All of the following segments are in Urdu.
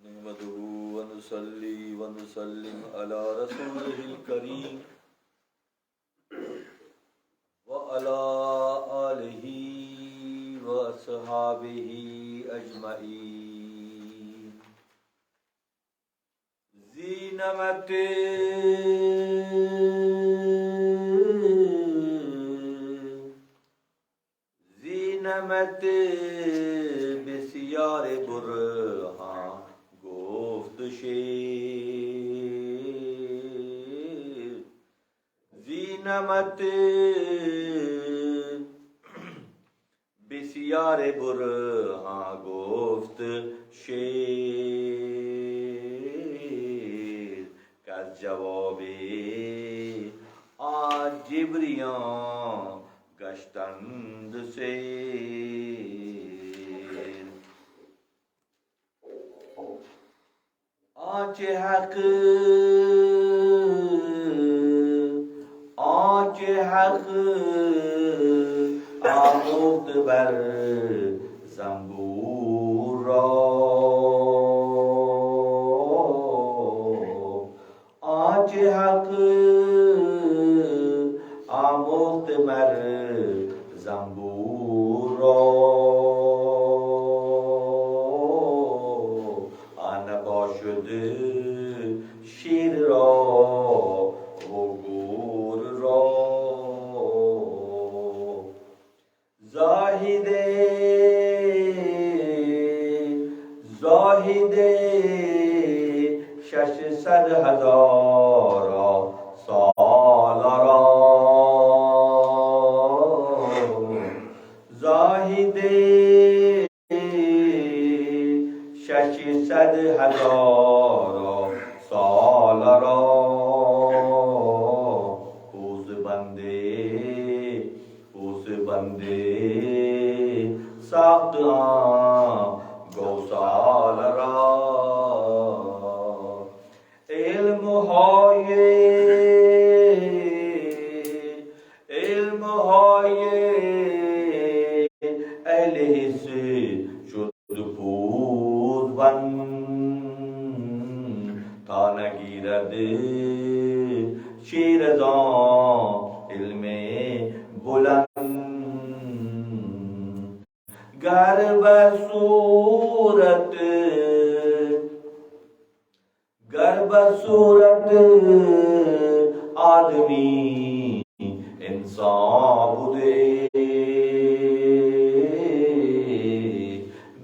نحمده ونصلي ونسلم على رسوله الكريم وعلى آله وأصحابه أجمعين. زینمت بسیار برهان گفت شیر. زینمت بسیار برهان گفت شیر. که از جواب آن جبریان گشتند سیر. آنچه حق آموخت بر زنبور را. آنچه حق آموخت بر زنبور را. آن باشد شیر را و گور را. زاهد 600,000 سال را. زاهد 600,000 سال را. اوز بنده ساخت گوسال را. علم های اهل حس شد پودبند. تا نگیرد شیر از آن علم بلند. گر بصورت آدمی انسان بوده.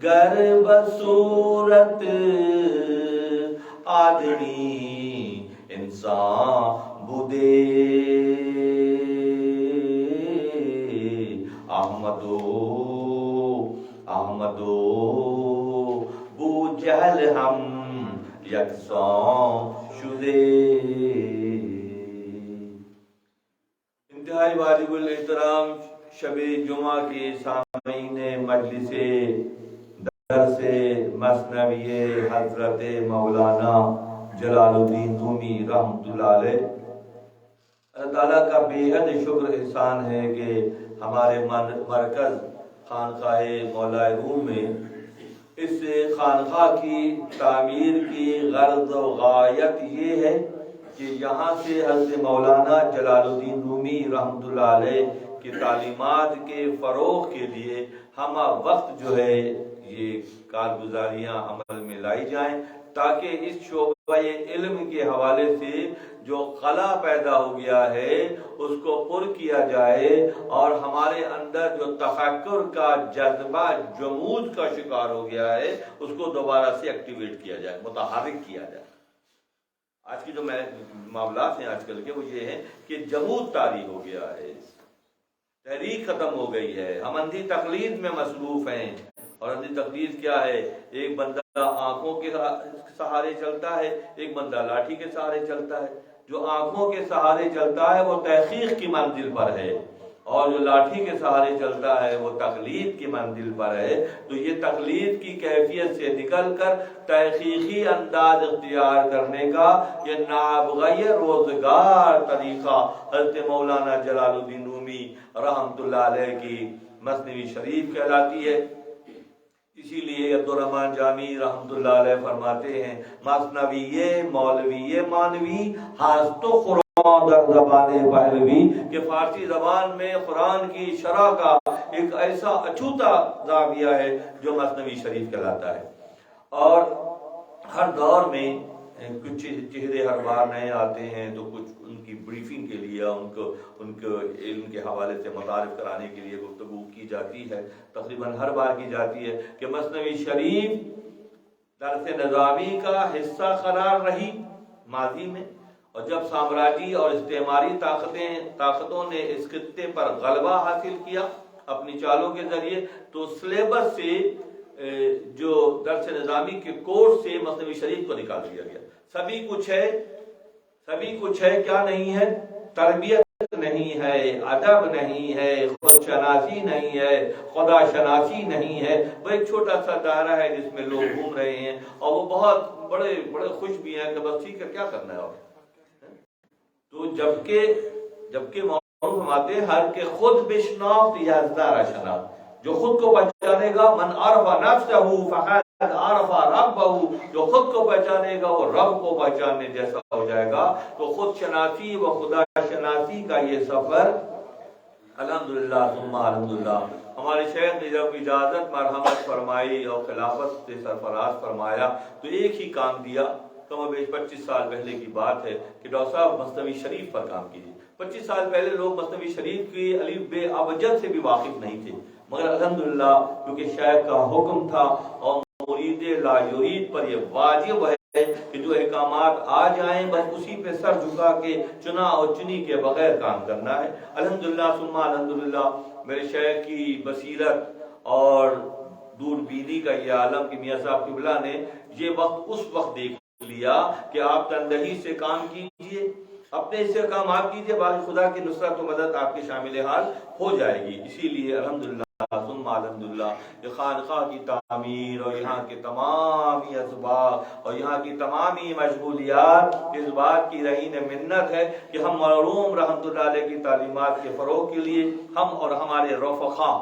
گر بصورت آدمی انسان بوده. احمدو بو جہل ہم یکساں شدے. انتہائی واجب الاحترام شب جمعہ کے سامعین مجلس درس مثنوی حضرت مولانا جلال الدین رومی رحمۃ اللہ علیہ. اللہ تعالیٰ کا بے حد شکر احسان ہے کہ ہمارے مرکز خانقاہ مولا روم میں اس خانقاہ کی تعمیر کی غرض و غایت یہ ہے کہ یہاں سے حضرت مولانا جلال الدین رومی رحمۃ اللہ علیہ کی تعلیمات کے فروغ کے لیے ہمہ وقت جو ہے یہ کارگزاریاں عمل میں لائی جائیں، تاکہ اس شعبہ علم کے حوالے سے جو خلا پیدا ہو گیا ہے اس کو پر کیا جائے، اور ہمارے اندر جو تفکر کا جذبہ جمود کا شکار ہو گیا ہے اس کو دوبارہ سے ایکٹیویٹ کیا جائے، متحرک کیا جائے. آج کی جو معاملات ہیں آج کل کے وہ یہ ہیں کہ جمود طاری ہو گیا ہے، تحریک ختم ہو گئی ہے. ہم اندھی تقلید میں مصروف ہیں، اور اندھی تقلید کیا ہے؟ ایک بندہ آنکھوں کے سہارے چلتا ہے، ایک بندہ لاٹھی کے سہارے چلتا ہے. جو آنکھوں کے سہارے چلتا ہے وہ تحقیق کی منزل پر ہے، اور جو لاٹھی کے سہارے چلتا ہے وہ تقلید کی منزل پر ہے. تو یہ تقلید کی کیفیت سے نکل کر تحقیقی انداز اختیار کرنے کا یہ نابغیر روزگار طریقہ حضرت مولانا جلال الدین رومی رحمۃ اللہ علیہ کی مثنوی شریف کہلاتی ہے. اسی لیے عبدالرحمن جامی رحمۃ اللہ علیہ فرماتے ہیں مثنوی مولوی مانوی ہاست و قرآن در زبان پہلوی، کہ فارسی زبان میں قرآن کی شرح کا ایک ایسا اچھوتا زاویہ ہے جو مثنوی شریف کہلاتا ہے۔ اور ہر دور میں کچھ چہرے ہر بار نئے آتے ہیں، تو کچھ ان کی بریفنگ کے لیے ان کو علم کے حوالے سے متعارف کرانے کے لیے گفتگو کی جاتی ہے، تقریباً ہر بار کی جاتی ہے کہ مثنوی شریف درس نظامی کا حصہ قرار رہی ماضی میں، اور جب سامراجی اور استعماری طاقتوں نے اس خطے پر غلبہ حاصل کیا اپنی چالوں کے ذریعے، تو سلیبس سے جو درس نظامی کے کورس سے مثنوی شریف کو نکال دیا گیا۔ سبھی کچھ ہے، کیا نہیں ہے؟ تربیت نہیں ہے، ادب نہیں ہے، خود شناسی نہیں ہے، خدا شناسی نہیں ہے، وہ ایک چھوٹا سا دائرہ ہے جس میں لوگ گھوم رہے ہیں، اور وہ بہت بڑے بڑے خوش بھی ہیں کہ بس ٹھیک ہے، کیا کرنا ہے آپ۔ تو جبکہ موضوع ہماتے ہیں ہر کے خود بشناخت یزدار شناخت، جو خود کو پہچانے گا، من عرف نفسہ فقد عرف ربہ، جو خود کو پہچانے گا وہ رب کو پہچاننے جیسا ہو جائے گا۔ تو خود شناسی و خدا شناسی کا یہ سفر الحمدللہ ثم الحمدللہ ہمارے شیخ نے جب اجازت مرحمت فرمائی اور خلافت سے سرفراز فرمایا تو ایک ہی کام دیا، کم و بیش 25 سال پہلے کی بات ہے، کہ ڈاکٹر صاحب مثنوی شریف پر کام کیجیے۔ 25 سال پہلے لوگ مثنوی شریف کی الف بے ابجد سے بھی واقف نہیں تھے، مگر الحمدللہ کیونکہ شیخ کا حکم تھا اور مرید لا یرید پر یہ واجب ہے کہ جو احکامات آ جائیں بس اسی پہ سر جھکا کے چنا اور چنی کے بغیر کام کرنا ہے۔ الحمدللہ ثم الحمدللہ میرے شیخ کی بصیرت اور دور بینی کا یہ عالم کہ میاں صاحب قبلہ نے یہ وقت اس وقت دیکھ لیا کہ آپ تندہی سے کام کیجئے، اپنے سے کام آپ کیجئے، باقی خدا کی نصرت و مدد آپ کے شامل حال ہو جائے گی۔ اسی لیے الحمدللہ ثم الحمدللہ یہ خانقاہ کی تعمیر اور یہاں کے تمامی اسباب اور یہاں کی تمامی مشغولیات اس بات کی رہین منت ہے کہ ہم مرحوم رحمۃ اللہ علیہ کی تعلیمات کے فروغ کے لیے ہم اور ہمارے رفقا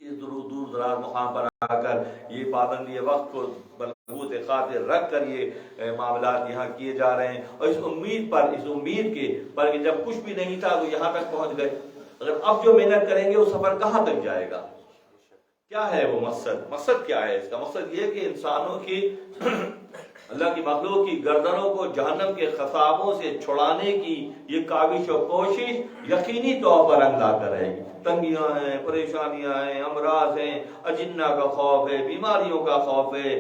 اس دور دراز مقام پر آ کر یہ پابندی وقت کو بلغوث خاطر رکھ کر یہ معاملات یہاں کیے جا رہے ہیں، اور اس امید پر کہ جب کچھ بھی نہیں تھا تو یہاں تک پہنچ گئے۔ اگر اب جو محنت کریں گے وہ سفر کہاں تک جائے گا؟ کیا ہے وہ مقصد کیا ہے اس کا؟ مقصد یہ کہ انسانوں کی اللہ کی مخلوق کی گردنوں کو جہنم کے خطابوں سے چھڑانے کی یہ کاوش و کوشش یقینی طور پر رنگ لاتا رہے گی۔ تنگیاں ہیں، پریشانیاں ہیں، امراض ہیں، اجنہ کا خوف ہے، بیماریوں کا خوف ہے،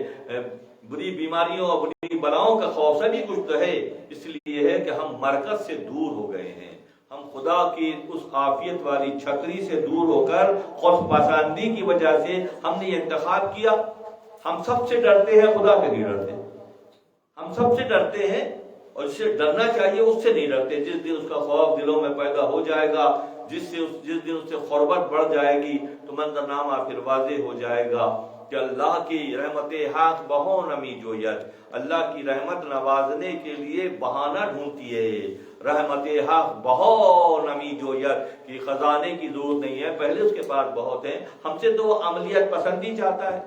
بری بیماریوں اور بری بلاؤں کا خوف، سبھی کچھ تو ہے۔ اس لیے ہے کہ ہم مرکز سے دور ہو گئے ہیں، ہم خدا کی اس عافیت والی چھتری سے دور ہو کر خود پسندی کی وجہ سے ہم نے یہ انتخاب کیا۔ ہم سب سے ڈرتے ہیں، خدا سے نہیں ڈرتے۔ ہم سب سے ڈرتے ہیں اور جس سے ڈرنا چاہیے اس سے نہیں ڈرتے۔ جس دن اس کا خوف دلوں میں پیدا ہو جائے گا، جس دن اس سے قربت بڑھ جائے گی تو منظرنامہ پھر واضح ہو جائے گا کہ اللہ کی رحمت حق بہو نمی جویت، اللہ کی رحمت نوازنے کے لیے بہانہ ڈھونڈتی ہے۔ رحمت حق بہو نمی جویت کہ خزانے کی ضرورت نہیں ہے، پہلے اس کے پاس بہت ہے۔ ہم سے تو وہ عملیت پسندی چاہتا ہے،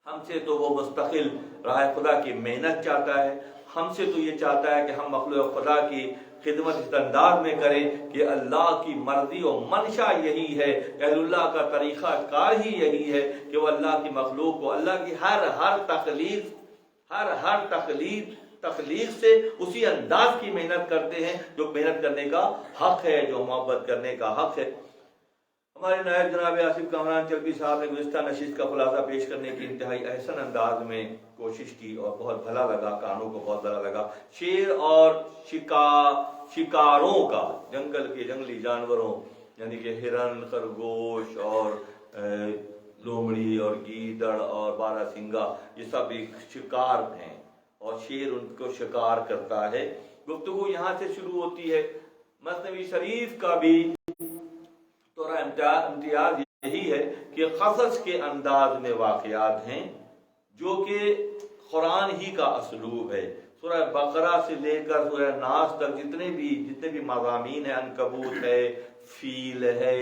ہم سے تو وہ مستقل راہ خدا کی محنت چاہتا ہے، ہم سے تو یہ چاہتا ہے کہ ہم مخلوق خدا کی خدمت اس انداز میں کریں کہ اللہ کی مرضی و منشا یہی ہے، اہل اللہ کا طریقہ کار ہی یہی ہے کہ وہ اللہ کی مخلوق کو اللہ کی ہر تخلیق سے اسی انداز کی محنت کرتے ہیں جو محنت کرنے کا حق ہے، جو محبت کرنے کا حق ہے۔ ہمارے نائب جناب آصف کامران چلبی صاحب نے گزشتہ نشست کا خلاصہ پیش کرنے کی انتہائی احسن انداز میں کوشش کی اور بہت بھلا لگا، کانوں کو بہت بھلا لگا۔ شیر اور شکاروں کا، جنگل کے جنگلی جانوروں یعنی کہ ہرن، خرگوش اور لومڑی اور گیدڑ اور بارہ سنگا، یہ سب ایک شکار ہیں اور شیر ان کو شکار کرتا ہے۔ گفتگو یہاں سے شروع ہوتی ہے۔ مثنوی شریف کا بھی تھوڑا امتیاز یہی ہے کہ قصص کے انداز میں واقعات ہیں جو کہ قرآن ہی کا اسلوب ہے۔ سورہ بقرہ سے لے کر سورہ ناس تک جتنے بھی مضامین ہیں، عنکبوت ہے، فیل ہے،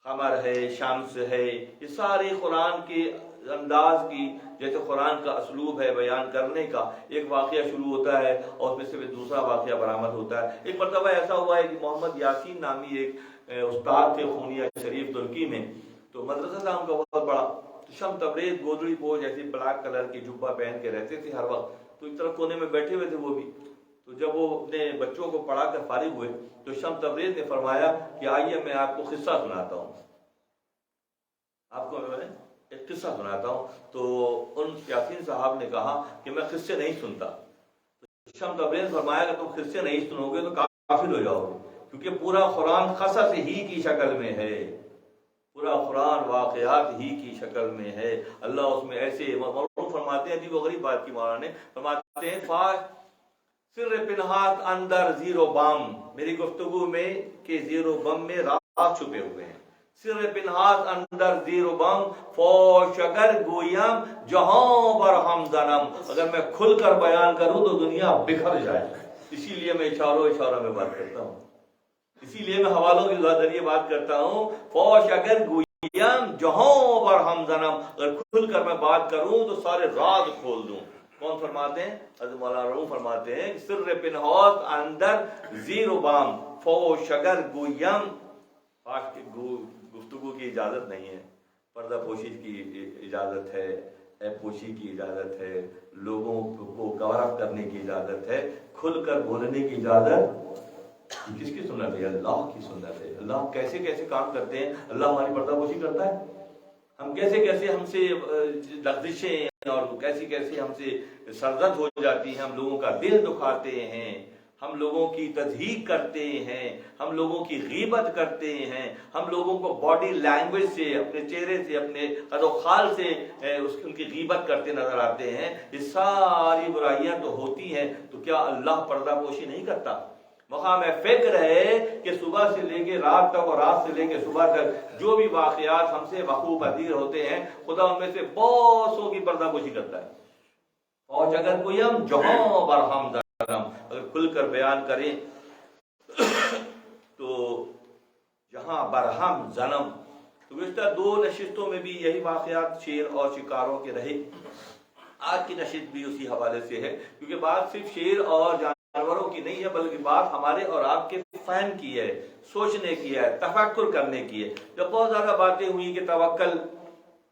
قمر ہے، شمس ہے، یہ سارے قرآن کے انداز کی، جیسے قرآن کا اسلوب ہے بیان کرنے کا، ایک واقعہ شروع ہوتا ہے اور اس میں سے پھر دوسرا واقعہ برآمد ہوتا ہے۔ ایک مرتبہ ایسا ہوا ہے کہ محمد یاسین نامی ایک استاد تھے خونیہ شریف ترکی میں، تو مدرسہ تھا ان کا بہت بڑا، تو شم تبریز گودڑی پوش ایسی بلیک کلر کی جبہ پہن کے رہتے تھے ہر وقت، تو ایک طرف کونے میں بیٹھے ہوئے تھے وہ بھی۔ تو جب وہ اپنے بچوں کو پڑھا کر فارغ ہوئے تو شم تبریز نے فرمایا کہ آئیے میں آپ کو قصہ سناتا ہوں، آپ کو میں ایک قصہ سناتا ہوں۔ تو ان یاسین صاحب نے کہا کہ میں قصے نہیں سنتا۔ تو شم تبریز فرمایا کہ تم قصے نہیں سنو گے تو کافر ہو جاؤ گے، کیونکہ پورا قرآن قصص ہی کی شکل میں ہے، پورا قرآن واقعات ہی کی شکل میں ہے۔ اللہ اس میں ایسے فرماتے ہیں، عجیب و غریب بات کی مولانا نے فرماتے ہیں، سر پنہات اندر زیرو بم، میری گفتگو میں کہ زیرو بم میں راز چھپے ہوئے ہیں۔ سر پنہات اندر زیرو بم، فوش اگر گویم جہاں بر ہم زنم، اگر میں کھل کر بیان کروں تو دنیا بکھر جائے، اسی لیے میں اشاروں میں بات کرتا ہوں، اسی لیے میں حوالوں کے ذریعے بات کرتا ہوں۔ فوش اگر گویم جہاں بر ہم زنم، اگر کھل کر میں بات کروں تو سارے راز کھول دوں۔ کون فرماتے ہیں؟ حضرت مولانا روم فرماتے ہیں، سر پنہات اندر زیرو بام، فوش اگر گویم، فاش کی گفتگو کی اجازت نہیں ہے، پردہ پوشی کی اجازت ہے، عیب پوشی کی اجازت ہے، لوگوں کو کور اپ کرنے کی اجازت ہے، کھل کر بولنے کی اجازت کس کی سنت ہے؟ اللہ کی سنت ہے۔ اللہ کیسے کیسے کام کرتے ہیں، اللہ ہماری پردہ پوشی کرتا ہے، ہم کیسے کیسے ہم سے لغزشیں اور کیسی کیسی ہم سے سرزد ہو جاتی ہیں، ہم لوگوں کا دل دکھاتے ہیں، ہم لوگوں کی تضحیق کرتے ہیں، ہم لوگوں کی غیبت کرتے ہیں، ہم لوگوں کو باڈی لینگویج سے، اپنے چہرے سے، اپنے قد و خال سے ان کی غیبت کرتے نظر آتے ہیں۔ یہ ساری برائیاں تو ہوتی ہیں، تو کیا اللہ پردہ پوشی نہیں کرتا؟ مقام فکر ہے کہ صبح سے لے کے رات تک اور رات سے لے کے صبح تک جو بھی واقعات ہم سے وقوع پذیر ہوتے ہیں، خدا ان میں سے بہت سو کی پردہ پوشی کرتا ہے۔ اور اگر کوئی ہم جہاں برہم درم، اگر کھل کر بیان کریں تو جہاں برہم زنم۔ تو گزشتہ 2 نشستوں میں بھی یہی واقعات شیر اور شکاروں کے رہے، آج کی نشست بھی اسی حوالے سے ہے، کیونکہ بات صرف شیر اور جانوروں کی نہیں ہے، بلکہ بات ہمارے اور آپ کے فہم کی ہے، سوچنے کی ہے، تفکر کرنے کی ہے۔ جب بہت زیادہ باتیں ہوئی کہ توکل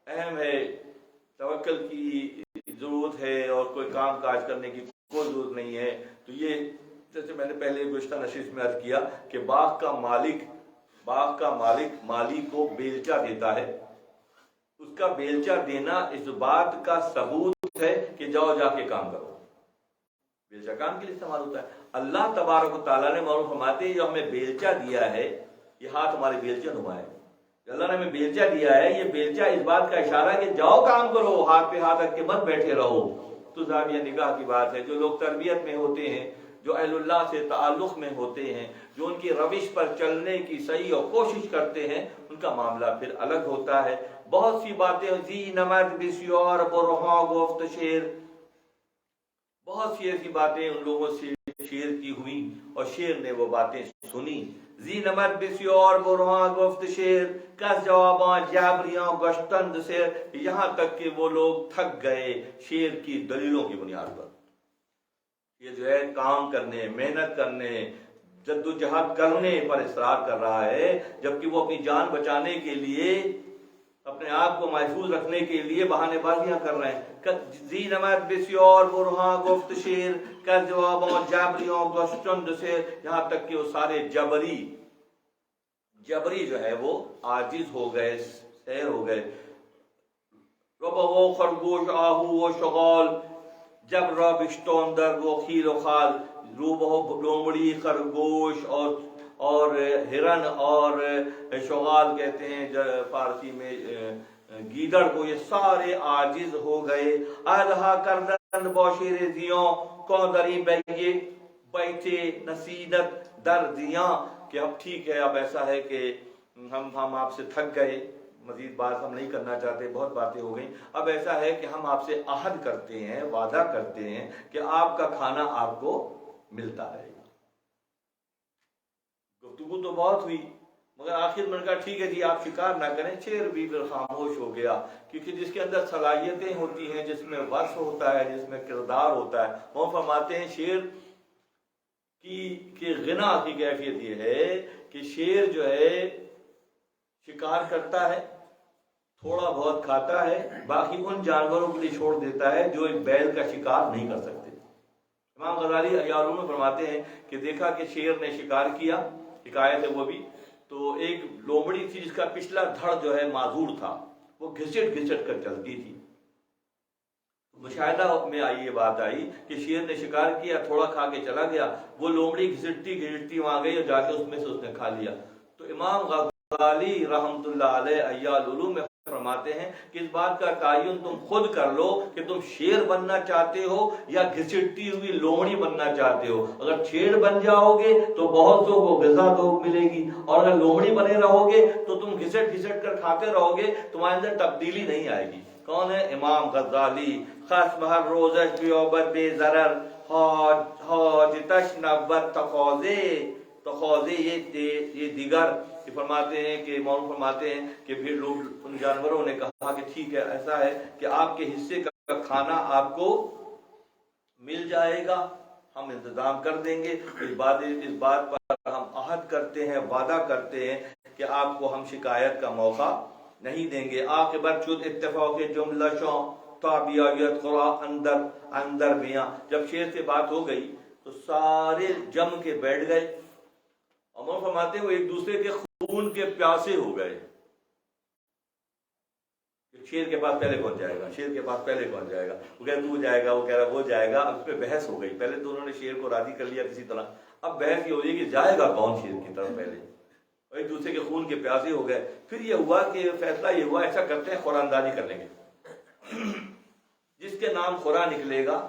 اہم ہے، توکل کی ضرورت ہے اور کوئی کام کاج کرنے کی کوئی ضرورت نہیں ہے، تو یہ جیسے میں نے پہلے گزشتہ نشست میں عرض کیا کہ باغ کا مالک مالی کو بیلچہ دیتا ہے، اس کا بیلچہ دینا اس بات کا ثبوت ہے کہ جاؤ جا کے کام کرو، بیلچہ کام کے لیے استعمال ہوتا ہے۔ اللہ تبارک و تعالیٰ نے معلوم فرماتے ہیں، جو ہمیں بیلچہ دیا ہے، یہ ہاتھ ہمارے بیلچہ نما ہے، اللہ نے ہمیں بیلچہ دیا ہے، یہ بیلچہ اس بات کا اشارہ ہے کہ جاؤ کام کرو، ہاتھ پہ ہاتھ رکھ کے مت بیٹھے رہو۔ تو زاویہ نگاہ کی بات ہے، جو لوگ تربیت میں ہوتے ہیں، جو اہل اللہ سے تعلق میں ہوتے ہیں، جو ان کی روش پر چلنے کی صحیح اور کوشش کرتے ہیں، ان کا معاملہ پھر الگ ہوتا ہے۔ بہت سی باتیں زی نمد بسیار برہاں گفت شیر، بہت سی ایسی باتیں ان لوگوں سے شیر کی ہوئی اور شیر نے وہ باتیں سنی۔ زی نمد بسیار برہاں گفت شیر، کس جواباں جابریاں گشتند سے، یہاں تک کہ وہ لوگ تھک گئے شیر کی دلیلوں کی بنیاد پر۔ یہ جو ہے کام کرنے، محنت کرنے، جد و جہد کرنے پر اصرار کر رہا ہے، جبکہ وہ اپنی جان بچانے کے لیے، اپنے آپ کو محفوظ رکھنے کے لیے بہانے بازیاں کر رہے ہیں۔ زی نمد بسیار برہاں گفت شیر، کس جواباں جابریاں گشتند سے، یہاں تک کہ وہ سارے جبری جو ہے وہ عاجز ہو گئے، سیر ہو گئے۔ ربو خرگوش آہو و شغال، جب رب اشتون در وہ خیل و خال، روبہ لومڑی، خرگوش اور ہرن اور شغال کہتے ہیں فارسی میں گیدڑ کو، یہ سارے عاجز ہو گئے۔ آدھا کردن باشیر زیوں، کون دری بیٹے نصیدت در دیاں، کہ اب ٹھیک ہے، اب ایسا ہے کہ ہم آپ سے تھک گئے، مزید بات ہم نہیں کرنا چاہتے، بہت باتیں ہو گئیں، اب ایسا ہے کہ ہم آپ سے عہد کرتے ہیں، وعدہ کرتے ہیں کہ آپ کا کھانا آپ کو ملتا رہے گا۔ گفتگو تو بہت ہوئی، مگر آخر میں نے کہا ٹھیک ہے جی آپ شکار نہ کریں. شیر بھی پھر خاموش ہو گیا، کیونکہ جس کے اندر صلاحیتیں ہوتی ہیں، جس میں وصف ہوتا ہے، جس میں کردار ہوتا ہے، وہ فرماتے ہیں شیر کی غنا کی کیفیت یہ ہے کہ شیر جو ہے شکار کرتا ہے، تھوڑا بہت کھاتا ہے، باقی ان جانوروں کے لیے چھوڑ دیتا ہے جو ایک بیل کا شکار نہیں کر سکتے. امام غزالی احیاء العلوم میں فرماتے ہیں کہ دیکھا کہ شیر نے شکار کیا، حکایت ہے وہ بھی، تو ایک لومڑی تھی جس کا پچھلا دھڑ جو ہے معذور تھا، وہ گھسٹ گھسٹ کر چلتی تھی. مشاہدہ میں آئی یہ بات آئی کہ شیر نے شکار کیا، تھوڑا کھا کے چلا گیا، وہ لومڑی گھسٹتی گھسٹتی وہاں گئی اور جا کے اس میں سے اس نے کھا لیا. تو امام غزالی رحمۃ اللہ علیہ احیاء العلوم میں فرماتے ہیں کہ اس بات کا تعین تم خود کر لو کہ تم شیر بننا چاہتے ہو یا گھسٹتی ہوئی لومڑی بننا چاہتے ہو. اگر شیر بن جاؤ گے تو بہت سو کو غذا تو ملے گی، اور اگر لومڑی بنے رہو گے تو تم گھسٹ گھسٹ کر کھاتے رہو گے، تمہارے اندر تبدیلی نہیں آئے گی. کون ہے؟ امام غزالی. خصم ہر روزش بیابد بے ضرر حاجتش نبت تقاضے یہ دیگر. یہ فرماتے ہیں کہ مولانا فرماتے ہیں کہ پھر لوگ ان جانوروں نے کہا کہ ٹھیک ہے ایسا ہے کہ آپ کے حصے کا کھانا آپ کو مل جائے گا، ہم انتظام کر دیں گے. اس بات پر ہم عہد کرتے ہیں، وعدہ کرتے ہیں کہ آپ کو ہم شکایت کا موقع نہیں دیں گے. عاقبت شد اتفاق جملہ شاں تابعیت خورا اندر میاں. جب شیر سے بات ہو گئی تو سارے جم کے بیٹھ گئے. عمر فرماتے ہیں وہ ایک دوسرے کے خون کے پیاسے ہو گئے. شیر کے پاس پہلے کون جائے گا، شیر کے پاس پہلے کون جائے گا، وہ کہہ تو جائے گا، وہ کہہ رہا وہ جائے گا. اب اس پہ بحث ہو گئی. پہلے تو انہوں نے شیر کو راضی کر لیا کسی طرح، اب بحث یہ ہو رہی ہے کہ جائے گا کون شیر کی طرف پہلے. اور ایک دوسرے کے خون کے پیاسے ہو گئے. پھر یہ ہوا کہ فیصلہ یہ ہوا ایسا کرتے ہیں خورا اندازی کر لیں گے. جس کے نام خورا نکلے گا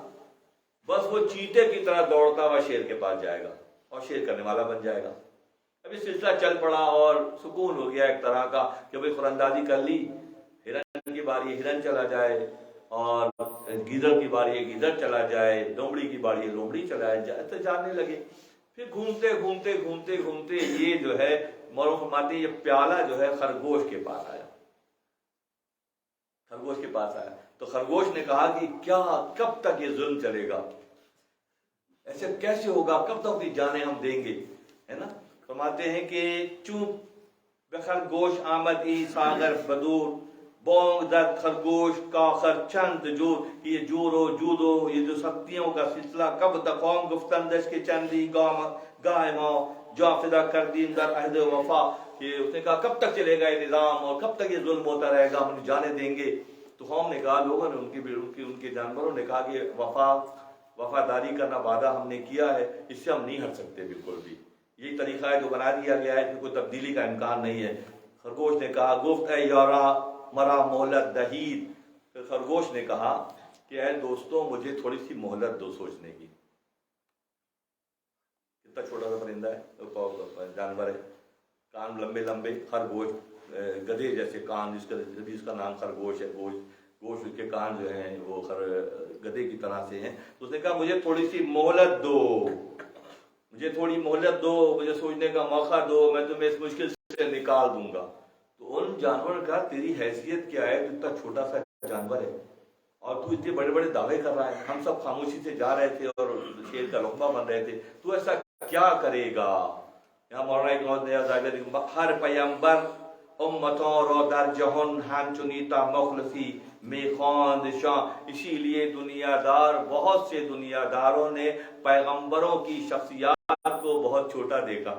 بس وہ چیتے کی طرح دوڑتا ہوا شیر کے پاس جائے گا اور شیر کرنے والا بن جائے گا. ابھی سلسلہ چل پڑا اور سکون ہو گیا ایک طرح کا کہ بھائی خورا اندازی کر لی، ہرن کی باری ہرن چلا جائے، اور گیدڑ کی باری ہے گیدڑ چلا جائے، لومڑی کی باری ہے لومڑی چلا جائے، تو جاننے لگے. پھر گھومتے گھومتے گھومتے گھومتے یہ جو ہے مولانا فرماتے ہیں یہ پیالہ جو ہے خرگوش کے پاس آیا. خرگوش کے پاس آیا تو خرگوش نے کہا کہ کیا کب تک یہ ظلم چلے گا، ایسے کیسے ہوگا، کب تک یہ جانیں ہم دیں گے، ہے نا. فرماتے ہیں کہ چوپ خرگوش آمد ای ساغر بدور بونگ دد خرگوش کاخر چند جور. یہ جور و جود و یہ جو سختیوں کا سلسلہ کب تک قوم گفتندش کے چندی گائے ماں جو فدا کر دین در عہد وفا. کہ اس نے کہا کب تک چلے گا یہ نظام اور کب تک یہ ظلم ہوتا رہے گا، ہم جانے دیں گے. تو قوم نے کہا، لوگوں نے ان کے جانوروں نے کہا کہ وفاداری کرنا وعدہ ہم نے کیا ہے، اس سے ہم نہیں ہٹ سکتے بالکل بھی. یہی طریقہ ہے جو بنا دیا گیا ہے، کوئی تبدیلی کا امکان نہیں ہے. خرگوش نے کہا گفت اے یارا مرا مہلت دہید. پھر خرگوش نے کہا کہ اے دوستوں مجھے تھوڑی سی مہلت دو سوچنے کی. کتنا چھوٹا سا پرندہ ہے، جانور ہے، کان لمبے لمبے. خرگوش گدھے جیسے کان، جس کا نام خرگوش ہے. گوشت اس کے کان جو ہیں وہ گدھے کی طرح سے ہیں. تو اس نے کہا مجھے تھوڑی سی مہلت دو، مجھے تھوڑی مہلت دو، مجھے سوچنے کا موقع دو، میں تمہیں اس مشکل سے نکال دوں گا. تو ان جانوروں نے کہا تیری حیثیت کیا ہے، تو اتنا چھوٹا سا جانور ہے اور تو اتنے بڑے بڑے دعوے کر رہا ہے. ہم سب خاموشی سے جا رہے تھے اور شیر کا لقمہ بن رہے تھے، تو ایسا کیا کرے گا. یہاں مولانا ہر پیمبر امتوں رو در جہن ہم چنیتا مخلصی میں خواند شاہ. اسی لیے دنیا دار، بہت سے دنیا داروں نے پیغمبروں کی شخصیات کو بہت چھوٹا دیکھا.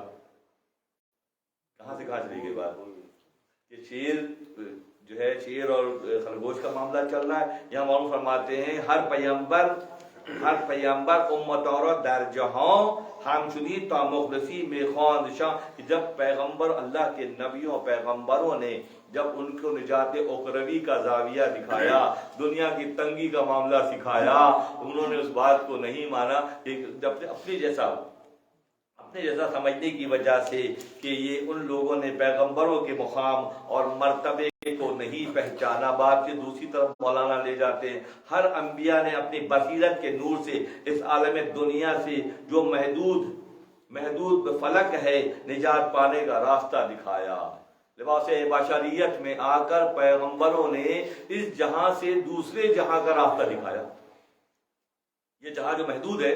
کہاں سے کہاں چلی گئی بات کہ شیر جو ہے، شیر اور خرگوش کا معاملہ چل رہا ہے. یہاں مولانا فرماتے ہیں ہر پیغمبر امتوں رو در جہان ہم چنی تا مخلصی میں خواند شاہ. جب پیغمبر، اللہ کے نبیوں پیغمبروں نے جب ان کو نجات اخروی کا زاویہ دکھایا، دنیا کی تنگی کا معاملہ سکھایا، انہوں نے اس بات کو نہیں مانا کہ جب اپنے جیسا سمجھنے کی وجہ سے کہ یہ ان لوگوں نے پیغمبروں کے مقام اور مرتبے کو نہیں پہچانا. بات کے دوسری طرف مولانا لے جاتے ہیں ہر انبیاء نے اپنی بصیرت کے نور سے اس عالم دنیا سے جو محدود فلک ہے نجات پانے کا راستہ دکھایا۔ لباس بشریت میں آ کر پیغمبروں نے اس جہاں سے دوسرے جہاں کا راستہ دکھایا۔ یہ جہاں جو محدود ہے،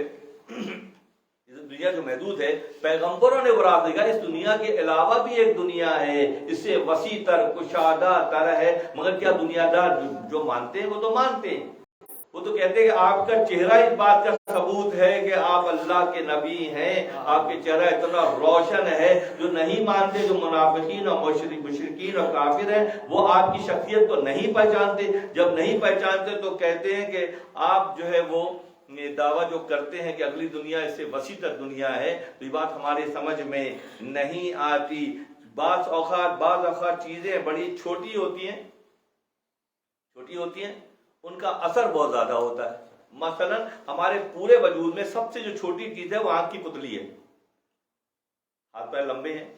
اس دنیا جو محدود ہے، پیغمبروں نے وہ راستہ دکھایا۔ اس دنیا کے علاوہ بھی ایک دنیا ہے، اس سے وسیع تر کشادہ تر ہے، مگر کیا دنیا دار جو مانتے ہیں وہ تو مانتے ہیں، وہ تو کہتے ہیں کہ آپ کا چہرہ اس بات کا ثبوت ہے کہ آپ اللہ کے نبی ہیں، آپ کے چہرہ اتنا روشن ہے۔ جو نہیں مانتے، جو منافقین اور مشرکین اور کافر ہیں، وہ آپ کی شخصیت کو نہیں پہچانتے۔ جب نہیں پہچانتے تو کہتے ہیں کہ آپ جو ہے وہ دعویٰ جو کرتے ہیں کہ اگلی دنیا اس سے وسیع تر دنیا ہے، تو یہ بات ہمارے سمجھ میں نہیں آتی۔ بعض اوقات چیزیں بڑی چھوٹی ہوتی ہیں، ان کا اثر بہت زیادہ ہوتا ہے۔ مثلا ہمارے پورے وجود میں سب سے جو چھوٹی چیز ہے وہ آنکھ کی پتلی ہے۔ ہاتھ پیر لمبے ہیں،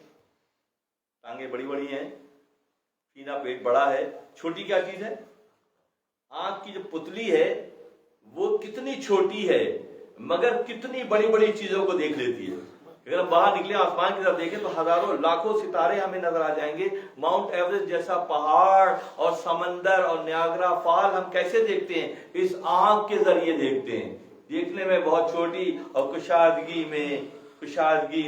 ٹانگیں بڑی بڑی ہیں، سینہ پیٹ بڑا ہے، چھوٹی کیا چیز ہے؟ آنکھ کی جو پتلی ہے وہ کتنی چھوٹی ہے، مگر کتنی بڑی بڑی چیزوں کو دیکھ لیتی ہے۔ اگر ہم باہر نکلے آسمان کی طرف دیکھیں تو ہزاروں لاکھوں ستارے ہمیں نظر آ جائیں گے۔ ماؤنٹ ایوریسٹ جیسا پہاڑ اور سمندر اور نیاگرا فال ہم کیسے دیکھتے ہیں؟ اس آنکھ کے ذریعے دیکھتے ہیں۔ دیکھنے میں بہت چھوٹی اور کشادگی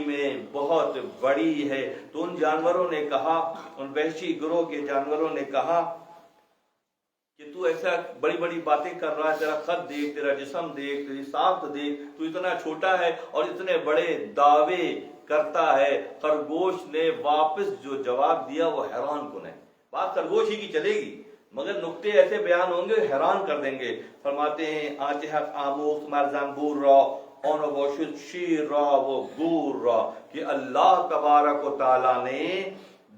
میں بہت بڑی ہے۔ تو ان جانوروں نے کہا، ان وحشی گروہ کے جانوروں نے کہا کہ تو ایسا بڑی بڑی باتیں کر رہا ہے، تیرا قد دیکھ، تیرا جسم دیکھ، تیری ساخت دیکھ، تو اتنا چھوٹا ہے اور اتنے بڑے دعوے کرتا ہے۔ خرگوش نے واپس جو جواب دیا وہ حیران کن ہے۔ بات خرگوش ہی کی چلے گی، مگر نقطے ایسے بیان ہوں گے حیران کر دیں گے۔ فرماتے ہیں آچہت آموخت مرزنبور را اون وشد شیر را و گور را، کہ اللہ تبارک و تعالیٰ نے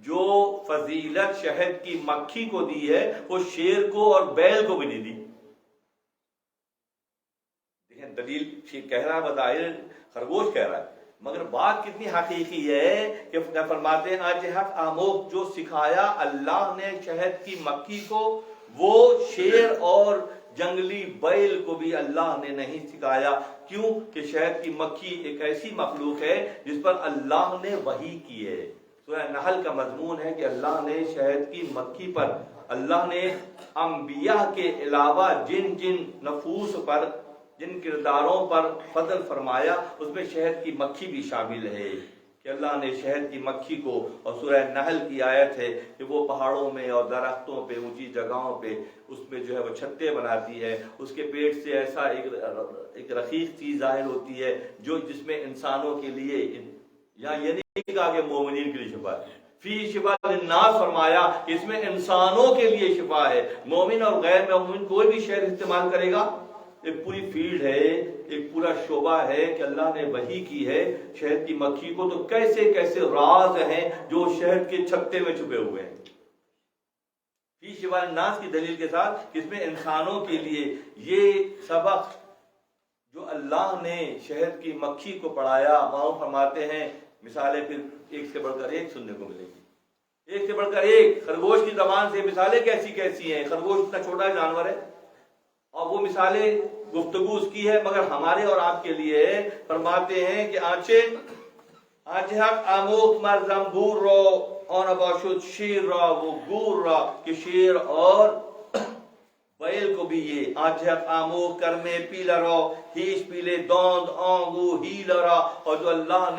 جو فضیلت شہد کی مکھی کو دی ہے وہ شیر کو اور بیل کو بھی نہیں دی۔ دیکھیں دلیل کہہ رہا ہے، بظاہر خرگوش کہہ رہا ہے، مگر بات کتنی حقیقی ہے کہ فرماتے ہیں آج حق آموخت، جو سکھایا اللہ نے شہد کی مکھی کو، وہ شیر اور جنگلی بیل کو بھی اللہ نے نہیں سکھایا۔ کیوں کہ شہد کی مکھی ایک ایسی مخلوق ہے جس پر اللہ نے وحی کی ہے۔ سورہ نحل کا مضمون ہے کہ اللہ نے شہد کی مکھی پر، اللہ نے انبیاء کے علاوہ جن نفوس پر، جن کرداروں پر فضل فرمایا، اس میں شہد کی مکھی بھی شامل ہے کہ اللہ نے شہد کی مکھی کو، اور سورہ نحل کی آیت ہے کہ وہ پہاڑوں میں اور درختوں پہ، اونچی جگہوں پہ اس میں جو ہے وہ چھتے بناتی ہے، اس کے پیٹ سے ایسا ایک رقیق چیز ظاہر ہوتی ہے جس میں انسانوں کے لیے، یا یہ نہیں کہا کہ مومنین کے لیے شفا ہے، فی شفا للناس فرمایا، اس میں انسانوں کے لیے شفا ہے۔ مومن اور غیر مومن کوئی بھی شہد استعمال کرے گا، ایک پوری فیلڈ ہے، ایک پورا شعبہ ہے کہ اللہ نے وحی کی ہے شہد کی مکھی کو، تو کیسے کیسے راز ہیں جو شہد کے چھتے میں چھپے ہوئے ہیں۔ فی شفا للناس کی دلیل کے ساتھ اس میں انسانوں کے لیے یہ سبق جو اللہ نے شہد کی مکھی کو پڑھایا، وہاں فرماتے ہیں مثالیں پھر ایک سے بڑھ کر ایک سننے کو ملے گی، ایک سے بڑھ کر ایک۔ خرگوش کی زبان سے مثالیں کیسی کیسی ہیں، خرگوش اتنا چھوٹا جانور ہے اور وہ مثالیں گفتگو اس کی ہے، مگر ہمارے اور آپ کے لیے فرماتے ہیں کہ آنچہ حق آموخت مر زنبور را آن باشد شیر را و گور را، کہ شیر اور بیل کو بھی یہ آنچہ حق آموخت کرمے پیلا را ہیش پیلے دوند آنگو ہی لرا، اور جو اللہ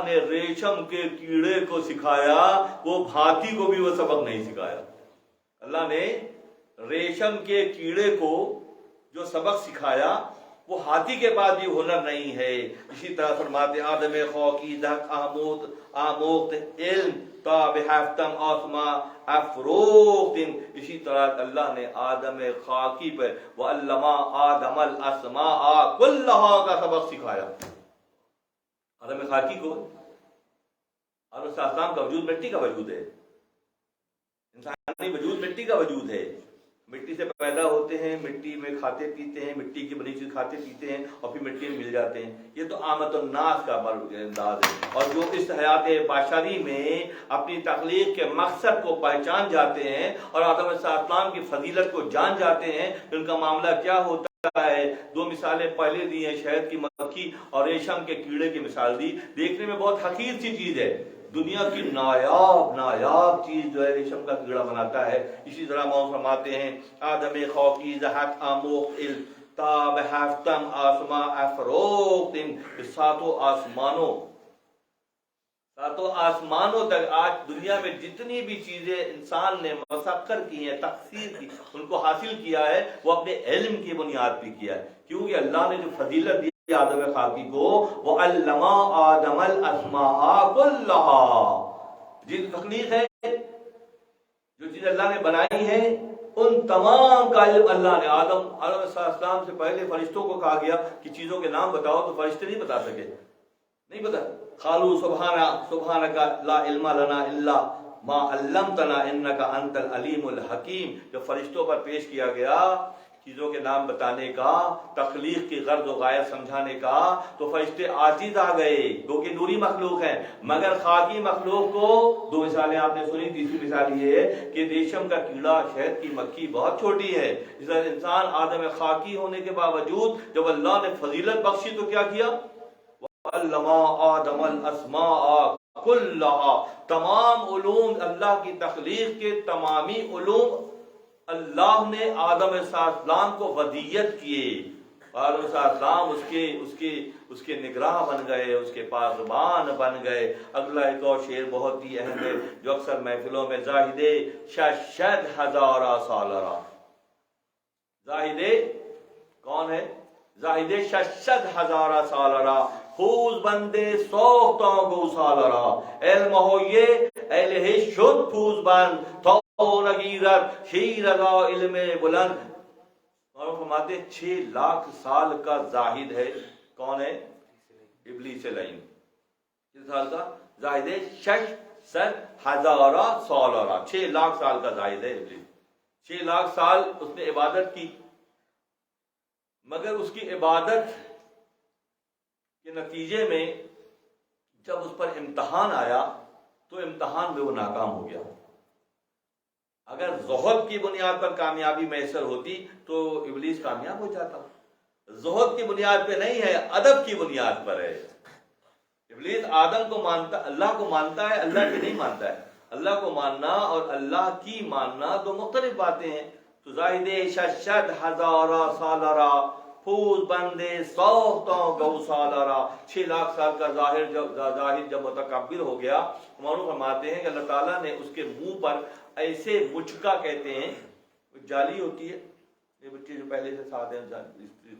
نے ریشم کے کیڑے کو سکھایا وہ ہاتھی کو بھی وہ سبق نہیں سکھایا۔ اللہ نے ریشم کے کیڑے کو جو سبق سکھایا وہ ہاتھی کے پاس بھی ہنر نہیں ہے۔ اسی طرح فرماتے آدم خاکی دھک آموخت علم تاب ہفتم آسما افروخت، اسی طرح اللہ نے آدم خاکی پر وعلما آدم الاسماء کلہا کا سبق سکھایا۔ آدم خاکی کو، آدم السلام کا وجود مٹی کا وجود ہے، انسانی وجود مٹی کا وجود ہے، مٹی سے پیدا ہوتے ہیں، مٹی میں کھاتے پیتے ہیں، مٹی کی بنی چیز کھاتے پیتے ہیں اور پھر مٹی میں مل جاتے ہیں۔ یہ تو آمد الناس کا انداز ہے، اور جو اس حیات بشری میں اپنی تخلیق کے مقصد کو پہچان جاتے ہیں اور آدم علیہ السلام کی فضیلت کو جان جاتے ہیں، ان کا معاملہ کیا ہوتا ہے؟ ہے. دو مثالیں پہلے دی ہیں, شہد کی مکھی اور ریشم کے کیڑے کی مثال دی. دیکھنے میں بہت حقیر سی چیز ہے, دنیا کی نایاب چیز جو ہے ریشم کا کیڑا بناتا ہے. اسی طرح مولانا فرماتے ہیں آدم خاکی زہت آموخت التاب ہفتم آسما افروخت, ساتوں آسمانوں تک آج دنیا میں جتنی بھی چیزیں انسان نے مسخر کی ہیں, تخصیص کی, ان کو حاصل کیا ہے, وہ اپنے علم کی بنیاد پہ کیا ہے. کیونکہ اللہ نے جو فضیلت دی آدم خاکی کو, وہ علم آدم الاسماء کلھا, جن تخلیق ہے, جو چیز اللہ نے بنائی ہے ان تمام کا علم اللہ نے آدم علیہ السلام سے پہلے فرشتوں کو کہا گیا کہ چیزوں کے نام بتاؤ, تو فرشتے نہیں بتا سکے, نہیں بتا. قالوا سبحانک لا علم لنا الا ما علمتنا انک انت العلیم الحکیم. جب فرشتوں پر پیش کیا گیا چیزوں کے نام بتانے کا, تخلیق کی غرض و غایت سمجھانے کا, تو فرشتے عاجز آ گئے, کیونکہ نوری مخلوق ہیں. مگر خاکی مخلوق کو, دو مثالیں آپ نے سنی, تیسری مثال یہ ہے کہ ریشم کا کیڑا, شہد کی مکھی بہت چھوٹی ہے. اس طرح انسان آدم خاکی ہونے کے باوجود جب اللہ نے فضیلت بخشی تو کیا کیا, علم آدم الاسماء کلھا, تمام علوم اللہ کی تخلیق کے تمامی علوم اللہ نے آدم علیہ السلام کو ودیت کیے. آدم علیہ السلام اس کے نگراں بن گئے, اس کے پاسبان بن گئے. اگلا ایک اور شعر بہت ہی اہم ہے جو اکثر محفلوں میں, زاہدے ششد ہزارہ سالرا. زاہدے کون ہے؟ زاہدے ششد ہزارہ سالرا, خوز بندے سوختوں گو سالرا, علم ہوئے اہلِ شد پھوز بند, تو نگیرت شیرگا علم بلند. اور فرماتے 6 لاکھ سال کا زاہد ہے. کون ہے؟ ابلیس لعین. کس سال کا زاہد ہے؟ 600,000 سالرا, 6 لاکھ سال کا زاہد ہے ابلیس. 6 لاکھ سال اس نے عبادت کی, مگر اس کی عبادت کے نتیجے میں جب اس پر امتحان آیا تو امتحان میں وہ ناکام ہو گیا. اگر زہد کی بنیاد پر کامیابی میسر ہوتی تو ابلیس کامیاب ہو جاتا. زہد کی بنیاد پہ نہیں ہے, ادب کی بنیاد پر ہے. ابلیس آدم کو مانتا, اللہ کو مانتا ہے, اللہ کی نہیں مانتا ہے. اللہ کو ماننا اور اللہ کی ماننا دو مختلف باتیں ہیں. تو زاہدے ششد ہزارہ سالرا, پھوز بندے سوختوں گو سالرا, 6 لاکھ سال کا ظاہر جب متکبر ہو گیا, معلوم فرماتے ہیں کہ اللہ تعالیٰ نے اس کے منہ پر ایسے مچکا کہتے ہیں, جالی ہوتی ہے, یہ بچے جو پہلے سے ساتھ ہیں اس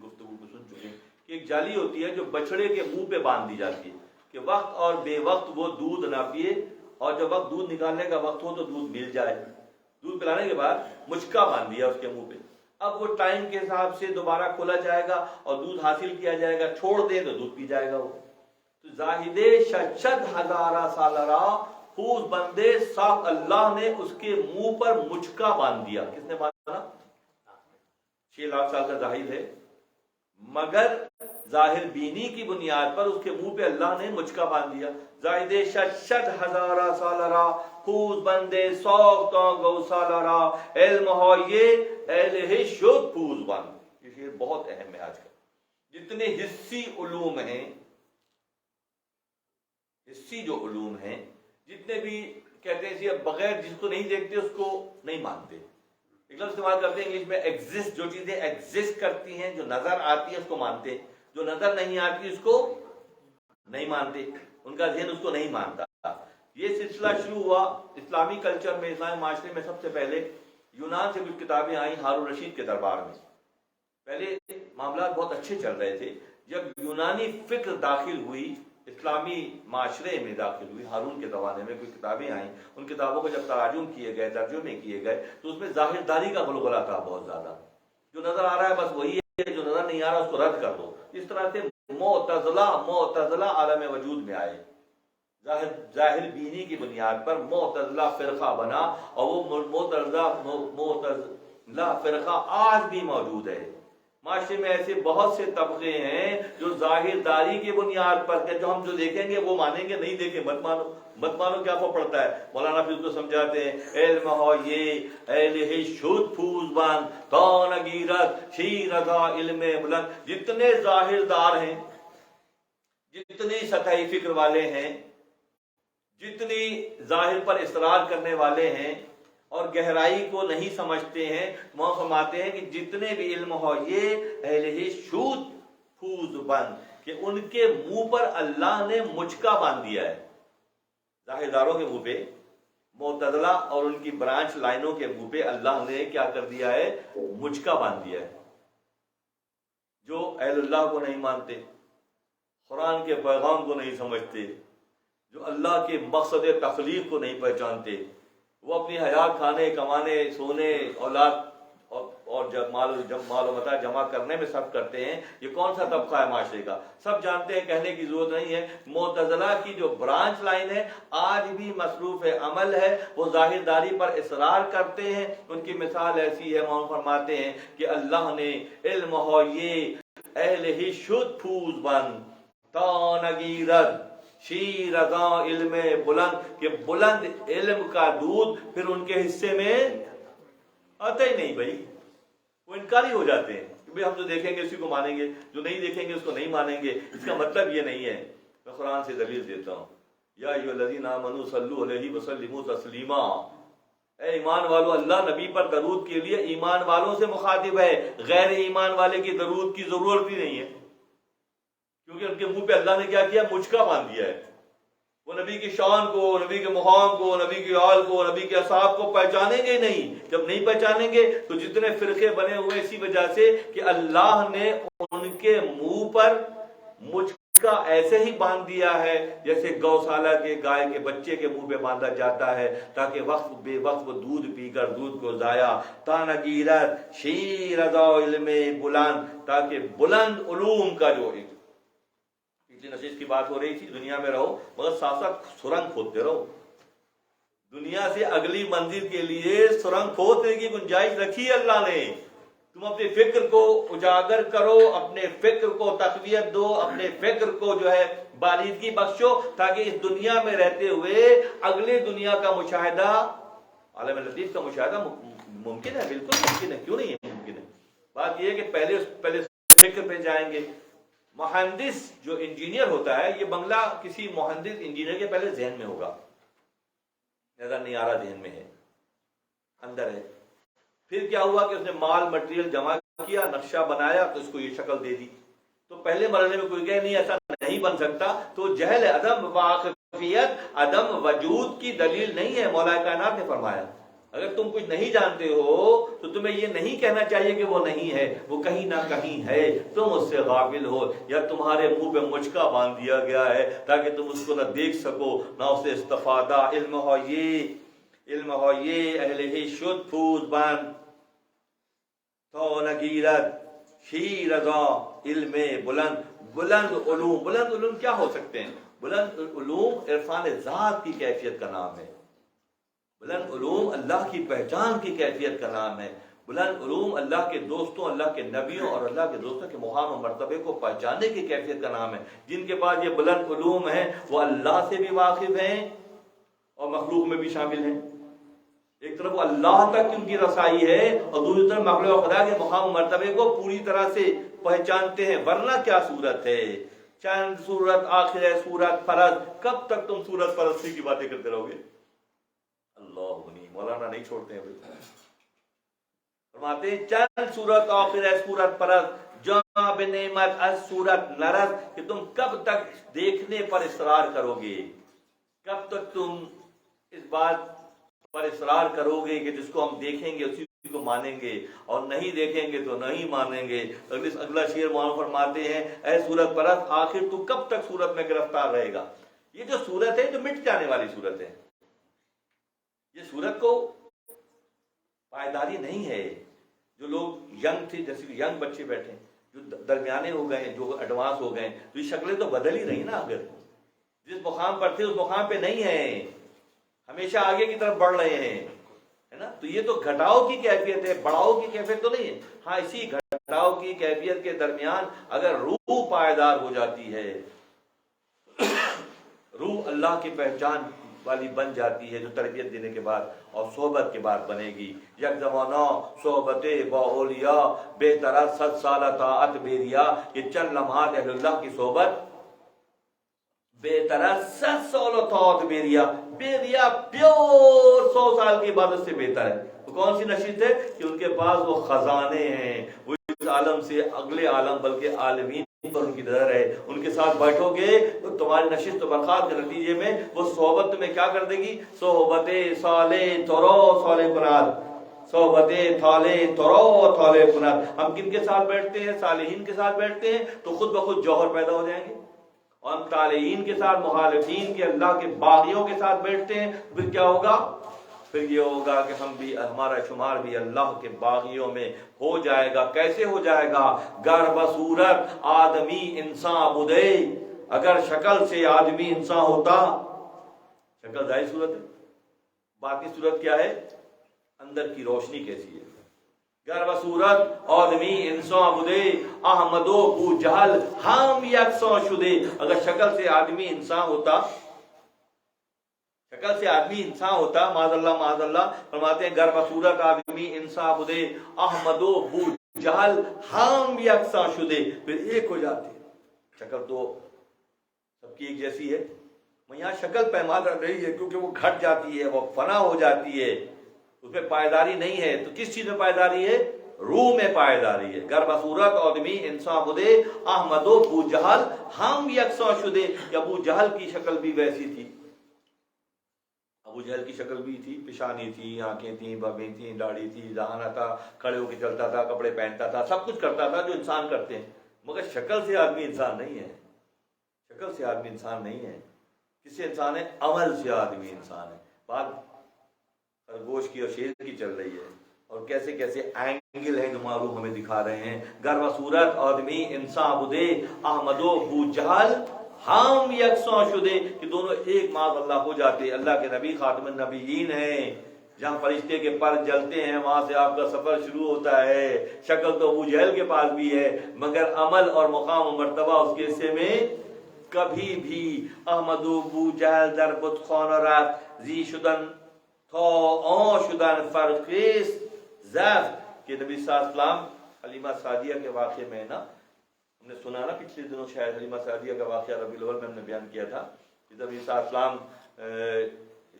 گفتگو کو سن چکے ہیں کہ ایک جالی ہوتی ہے جو بچڑے کے منہ پہ باندھ دی جاتی ہے کہ وقت اور بے وقت وہ دودھ نہ پیے, اور جب وقت دودھ نکالنے کا وقت ہو تو دودھ مل جائے. دودھ پلانے کے بعد مچکا باندھ دیا اس کے منہ پہ. اب وہ ٹائم کے حساب سے دوبارہ کھولا جائے گا اور دودھ حاصل کیا جائے گا, چھوڑ دے تو دودھ پی جائے گا وہ. تو زاہدے ششد ہزارہ سالرا, خوز بندے صاحب, اللہ نے اس کے منہ پر مچکا باندھ دیا. کس نے باندھا؟ 6 لاکھ سال کا زاہد ہے, مگر ظاہر بینی کی بنیاد پر اس کے منہ پہ اللہ نے مچکا باندھ دیا. زاہدے ششد ہزارہ سالرا, خوز بندے سوختوں گو سالرا, علم ہو یہ اہلِ شد پھوز بند. یہ شعر بہت اہم ہے آج کل. جتنے حصی علوم ہیں, حصی جو علوم ہیں, جتنے بھی کہتے ہیں بغیر جس کو نہیں دیکھتے اس کو نہیں مانتے. ایک لفظ استعمال کرتے ہیں انگلش میں ایگزسٹ, جو چیزیں ایگزسٹ کرتی ہیں, جو نظر آتی ہے اس کو مانتے, جو نظر نہیں آتی اس کو نہیں مانتے, ان کا ذہن اس کو نہیں مانتا. یہ سلسلہ شروع ہوا اسلامی کلچر میں, اسلامی معاشرے میں. سب سے پہلے یونان سے کچھ کتابیں آئیں ہارون رشید کے دربار میں. پہلے معاملات بہت اچھے چل رہے تھے. جب یونانی فکر داخل ہوئی, اسلامی معاشرے میں داخل ہوئی, ہارون کے زمانے میں کچھ کتابیں آئیں, ان کتابوں کو جب تراجم کیے گئے, ترجمے کیے گئے, تو اس میں ظاہرداری کا غلغلہ تھا بہت زیادہ. جو نظر آ رہا ہے بس وہی ہے, جو نظر نہیں آ رہا اس کو رد کر دو. اس طرح سے معتزلہ عالم وجود میں آئے. ظاہر بینی کی بنیاد پر معتزلہ فرقہ بنا, اور وہ معتزلہ فرقہ آج بھی موجود ہے. معاشرے میں ایسے بہت سے طبقے ہیں جو ظاہر داری کی بنیاد پر کہ جو ہم جو دیکھیں گے وہ مانیں گے، نہیں دیکھیں مت مانو، مت مانو کیا فرق پڑتا ہے۔ مولانا پھر اس کو سمجھاتے ہیں علم ہو یہ اہل شد پھوز بند تو نگیرت شیردا علم بلند، جتنے ظاہر دار ہیں، جتنی سطحی فکر والے ہیں، جتنی ظاہر پر اصرار کرنے والے ہیں اور گہرائی کو نہیں سمجھتے ہیں، وہ فرماتے ہیں کہ جتنے بھی علم ہو یہ اہل شود پھوز بند، کہ ان کے منہ پر اللہ نے مچکا باندھ دیا ہے، ظاہر داروں کے منہ پہ، معتزلہ اور ان کی برانچ لائنوں کے منہ پہ اللہ نے کیا کر دیا ہے، مچکا باندھ دیا ہے۔ جو اہل اللہ کو نہیں مانتے، قرآن کے پیغام کو نہیں سمجھتے، جو اللہ کے مقصد تخلیق کو نہیں پہچانتے، وہ اپنی حیات کھانے کمانے سونے اولاد اور جب مال و متاع جمع کرنے میں سب کرتے ہیں۔ یہ کون سا طبقہ ہے معاشرے کا؟ سب جانتے ہیں، کہنے کی ضرورت نہیں ہے۔ معتزلہ کی جو برانچ لائن ہے آج بھی مصروف عمل ہے، وہ ظاہر داری پر اصرار کرتے ہیں۔ ان کی مثال ایسی ہے، مولانا فرماتے ہیں کہ اللہ نے علم ہو یہ اہل ہی شد پھوز بند تا نگیرد شیردا علم بلند، کہ بلند علم کا دودھ پھر ان کے حصے میں آتا ہی نہیں۔ بھائی وہ انکاری ہو جاتے ہیں کہ بھائی ہم جو دیکھیں گے اسی کو مانیں گے، جو نہیں دیکھیں گے اس کو نہیں مانیں گے۔ اس کا مطلب یہ نہیں ہے۔ میں قرآن سے دلیل دیتا ہوں، یا ایھا الذین آمنوا صلوا علیہ وسلموا تسلیما، اے ایمان والو، اللہ نبی پر درود کے لیے ایمان والوں سے مخاطب ہے، غیر ایمان والے کی درود کی ضرورت ہی نہیں ہے، کیونکہ ان کے منہ پہ اللہ نے کیا کیا، مچکا باندھ دیا ہے۔ وہ نبی کی شان کو، نبی کے مقام کو، نبی کی آل کو، نبی کے اصحاب کو پہچانیں گے نہیں۔ جب نہیں پہچانیں گے تو جتنے فرقے بنے ہوئے اسی وجہ سے کہ اللہ نے ان کے منہ پر مچکا ایسے ہی باندھ دیا ہے جیسے گوشالہ کے گائے کے بچے کے منہ پہ باندھا جاتا ہے، تاکہ وقت بے وقت وہ دودھ پی کر دودھ کو ضائع، تانگیرت شیردا علم بلند، تاکہ بلند علوم کا جو نشست کی بات ہو رہی تھی، دنیا میں رہو مگر ساتھ ساتھ سرنگ کھودتے رہو۔ دنیا سے اگلی منزل کے لیے سرنگ کھودنے کی گنجائش رکھی ہے اللہ نے۔ تم اپنے فکر کو اجاگر کرو، اپنے فکر کو تقویت دو، اپنے فکر کو جو ہے بالیدگی بخشو، تاکہ اس دنیا میں رہتے ہوئے اگلی دنیا کا مشاہدہ، عالم لطیف کا مشاہدہ ممکن ہے، بالکل ممکن ہے، کیوں نہیں ہے ممکن ہے۔ بات یہ ہے کہ پہلے فکر پہ جائیں گے۔ مہندس جو انجینئر ہوتا ہے، یہ بنگلہ کسی مہندس انجینئر کے پہلے ذہن میں ہوگا، نظر نہیں آ رہا، ذہن میں ہے، اندر ہے۔ پھر کیا ہوا کہ اس نے مال مٹیریل جمع کیا، نقشہ بنایا تو اس کو یہ شکل دے دی۔ تو پہلے مرحلے میں کوئی کہے نہیں ایسا نہیں بن سکتا، تو جہل عدم واقفیت عدم وجود کی دلیل نہیں ہے۔ مولا کائنات نے فرمایا اگر تم کچھ نہیں جانتے ہو تو تمہیں یہ نہیں کہنا چاہیے کہ وہ نہیں ہے، وہ کہیں نہ کہیں ہے، تم اس سے غافل ہو، یا تمہارے منہ پہ مچکا باندھ دیا گیا ہے تاکہ تم اس کو نہ دیکھ سکو نہ اس سے استفادہ۔ علم ہو یہ اہل ہی شد پھوز بند تو نگیرت شیردا علم بلند، بلند علوم کیا ہو سکتے ہیں؟ بلند علوم عرفان ذات کی کیفیت کا نام ہے، بلند علوم اللہ کی پہچان کی کیفیت کا نام ہے، بلند علوم اللہ کے دوستوں، اللہ کے نبیوں اور اللہ کے دوستوں کے مقام و مرتبے کو پہچاننے کی کیفیت کا نام ہے۔ جن کے پاس یہ بلند علوم ہیں وہ اللہ سے بھی واقف ہیں اور مخلوق میں بھی شامل ہیں۔ ایک طرف اللہ تک ان کی رسائی ہے اور دوسری طرف مخلوق خدا کے مقام و مرتبے کو پوری طرح سے پہچانتے ہیں، ورنہ کیا صورت ہے؟ چند صورت آخر ہے صورت فرض، کب تک تم صورت پرستی کی باتیں کرتے رہو گے؟ اللہ نہیں، مولانا نہیں چھوڑتے ہیں۔ فرماتے ہیں چند صورت آخر ہے صورت فرض، جہاں بنعمت از صورت نرد، کہ تم کب تک دیکھنے پر اصرار کرو گے، کب تک تم اس بات پر اصرار کرو گے کہ جس کو ہم دیکھیں گے اسی کو مانیں گے اور نہیں دیکھیں گے تو نہیں مانیں گے۔ اگلا شعر مولانا فرماتے ہیں اے صورت پرست، آخر تو کب تک صورت میں گرفتار رہے گا؟ یہ جو صورت ہے جو مٹ جانے والی صورت ہے، یہ صورت کو پائیداری نہیں ہے۔ جو لوگ ینگ تھے، جیسے ینگ بچے بیٹھے، جو درمیانے ہو گئے، جو ایڈوانس ہو گئے، تو یہ شکلیں تو بدل ہی رہی نا، اگر جس مقام پر تھے اس مقام پہ نہیں ہیں، ہمیشہ آگے کی طرف بڑھ رہے ہیں، ہے نا؟ تو یہ تو گھٹاؤ کی کیفیت ہے، بڑھاؤ کی کیفیت تو نہیں ہے۔ ہاں اسی ٹھہراؤ کی کیفیت کے درمیان اگر روح پائیدار ہو جاتی ہے، روح اللہ کی پہچان والی بن جاتی ہے جو تربیت دینے کے بعد اور صحبت کے بعد بنے گی. یک زمانہ صحبت با اولیاء بہتر از 100 سالہ طاعت بیریا. یہ چند لمحات اہل اللہ کی صحبت بہتر از 100 سالہ طاعت بیریا. بیریا پیور 100 سال کی عبادت سے بہتر ہے. وہ کون سی نشست ہے کہ ان کے پاس وہ خزانے ہیں، وہ اس عالم سے اگلے عالم بلکہ عالمین پر ان کی نظر ہے. ان کے ساتھ بیٹھو گے تو تمہاری نشست و برخاست کے نتیجے میں وہ صحبت تمہیں کیا کر دے گی؟ صحبت صالح ترو صالح کنات، صحبت تھالے ترو تھالے کنات. ہم کن کے ساتھ بیٹھتے ہیں؟ صالحین کے ساتھ بیٹھتے ہیں تو خود بخود جوہر پیدا ہو جائیں گے. اور ہم طالعین کے ساتھ، مخالفین کے، اللہ کے باغیوں کے ساتھ بیٹھتے ہیں، پھر کیا ہوگا؟ پھر یہ ہوگا کہ ہم بھی، ہمارا شمار بھی اللہ کے باغیوں میں ہو جائے گا. کیسے ہو جائے گا؟ گر بصورت آدمی انسان بدے. اگر شکل سے آدمی انسان ہوتا، شکل ظاہر صورت ہے، باقی صورت کیا ہے؟ اندر کی روشنی کیسی ہے؟ گر بصورت آدمی انسان بدے احمد و بو جہل ہم یکساں شدے. اگر شکل سے آدمی انسان ہوتا، شکل سے آدمی انسان ہوتا، معاذ اللہ فرماتے ہیں گر بصورت آدمی انسان بدے احمد و بو جہل ہم یکساں شدے. پھر ایک ہو جاتے. شکل تو سب کی ایک جیسی ہے، یہاں شکل پیمانہ نہیں ہے کیونکہ وہ گھٹ جاتی ہے، وہ فنا ہو جاتی ہے، اس میں پائیداری نہیں ہے. تو کس چیز میں پائیداری ہے؟ روح میں پائیداری ہے. گر بصورت آدمی انسان بدے احمد و بو جہل ہم یکساں شدے. کہ ابو جہل کی شکل بھی ویسی تھی، ابو جہل کی شکل بھی تھی، پیشانی تھی، آنکھیں تھیں، بابیں تھیں، داڑھی تھی، دہانہ تھا، کھڑے ہو کے چلتا تھا، کپڑے پہنتا تھا، سب کچھ کرتا تھا جو انسان کرتے ہیں. مگر شکل سے آدمی انسان نہیں ہے. شکل سے آدمی انسان نہیں ہے. کس سے انسان ہے؟ عمل سے آدمی انسان ہے. بات خرگوش کی اور شیر کی چل رہی ہے، اور کیسے کیسے اینگل ہیں جو معلوم ہمیں دکھا رہے ہیں. گر و صورت آدمی انسان بدے احمد و بو جہل ہم یکساں شدے. کہ دونوں ایک معاذ اللہ ہو جاتے. اللہ کے نبی خاتم النبیین ہیں، جہاں فرشتے کے پر جلتے ہیں وہاں سے آپ کا سفر شروع ہوتا ہے. شکل تو ابو جہل کے پاس بھی ہے، مگر عمل اور مقام و مرتبہ اس کے حصے میں کبھی بھی. احمد و بو جہل در بت خانہ رفت زی شدن تا آن شدن فرخیز زف. کہ نبی صلی اللہ علیہ وسلم حلیمہ سعدیہ کے واقعے میں نا، ہم نے سنا نا پچھلے دنوں شاید حلیمہ سعدیہ کا واقعہ ربیع الاول میں ہم نے بیان کیا تھا. جب نبی صلی اللہ علیہ وسلم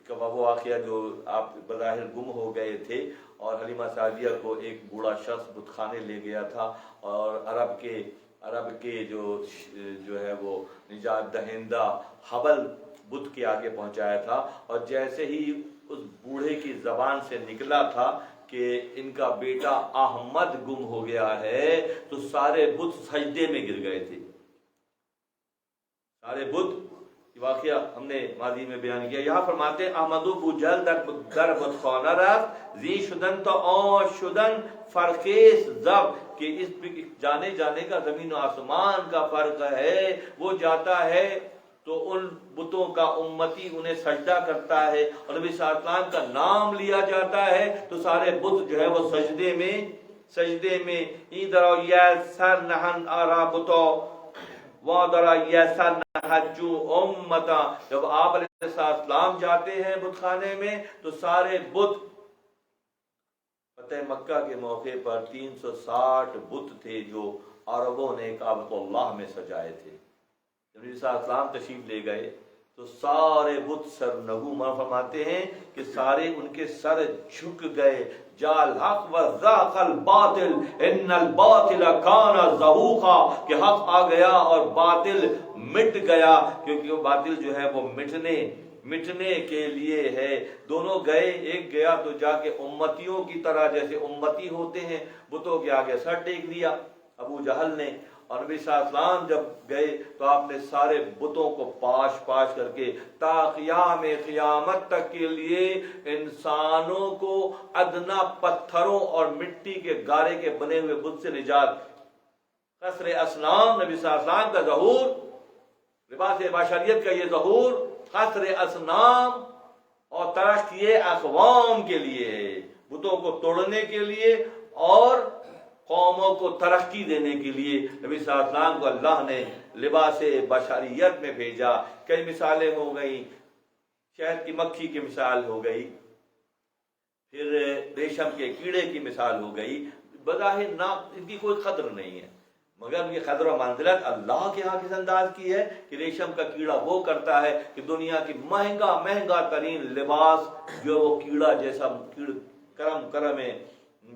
کا وہ واقعہ جو آپ بظاہر گم ہو گئے تھے، اور حلیمہ سعدیہ کو ایک بوڑھا شخص بت خانے لے گیا تھا، اور عرب کے جو ہے وہ نجات دہندہ حبل بت کے آگے پہنچایا تھا. اور جیسے ہی اس بوڑھے کی زبان سے نکلا تھا کہ ان کا بیٹا احمد گم ہو گیا ہے، تو سارے بت سجدے میں گر گئے تھے. سارے بت، یہ واقعہ ہم نے ماضی میں بیان کیا. یہاں فرماتے ہیں احمد بو جہل در بت خانہ رفت زی شدن تا آن شدن فرخیز زب. کہ اس جانے کا زمین و آسمان کا فرق ہے. وہ جاتا ہے تو ان بتوں کا امتی انہیں سجدہ کرتا ہے، اور نبی صلی اللہ علیہ وسلم کا نام لیا جاتا ہے تو سارے بت جو ہے وہ سجدے میں ایدرا یسر نہن آرا بتو وادرا یسر نہجو امتا. جب آپ علیہ السلام جاتے ہیں بت خانے میں تو سارے بت، فتح مکہ کے موقع پر 360 بت تھے جو عربوں نے کعبۃ اللہ میں سجائے تھے. جب نبی صلی اللہ علیہ وسلم تشریف لے گئے تو سارے بت سرنگو. فرماتے ہیں کہ سارے ان کے سر جھک گئے. جال حق و ذاق الباطل ان الباطل کان زہوقا. کہ حق آ گیا اور باطل مٹ گیا، کیونکہ وہ باطل جو ہے وہ مٹنے کے لیے ہے. دونوں گئے، ایک گیا تو جا کے امتیوں کی طرح جیسے امتی ہوتے ہیں بتوں کے آگے سر ٹیک دیا ابو جہل نے. اور نبی صلی اللہ علیہ وسلم جب گئے تو آپ نے سارے بتوں کو پاش کر کے تا قیام قیامت تک کے لیے انسانوں کو ادنا پتھروں اور مٹی کے گارے کے بنے ہوئے بت سے نجات. قصر اسنام نبی صلی اللہ علیہ وسلم کا ظہور، لباس بشریت کا یہ ظہور قصر اسنام اور ترقی اقوام کے لیے ہے، بتوں کو توڑنے کے لیے اور قوموں کو ترقی دینے کے لیے نبی صلی اللہ علیہ وسلم کو اللہ نے لباس بشریت میں بھیجا. کئی مثالیں ہو گئی، شہد کی مکھی کی مثال ہو گئی، پھر ریشم کے کیڑے کی مثال ہو گئی. بظاہر نہ ان کی کوئی قدر نہیں ہے، مگر یہ قدر و منزلت اللہ کے ہاں کس انداز کی ہے کہ ریشم کا کیڑا وہ کرتا ہے کہ دنیا کی مہنگا ترین لباس جو وہ کیڑا جیسا کرم ہے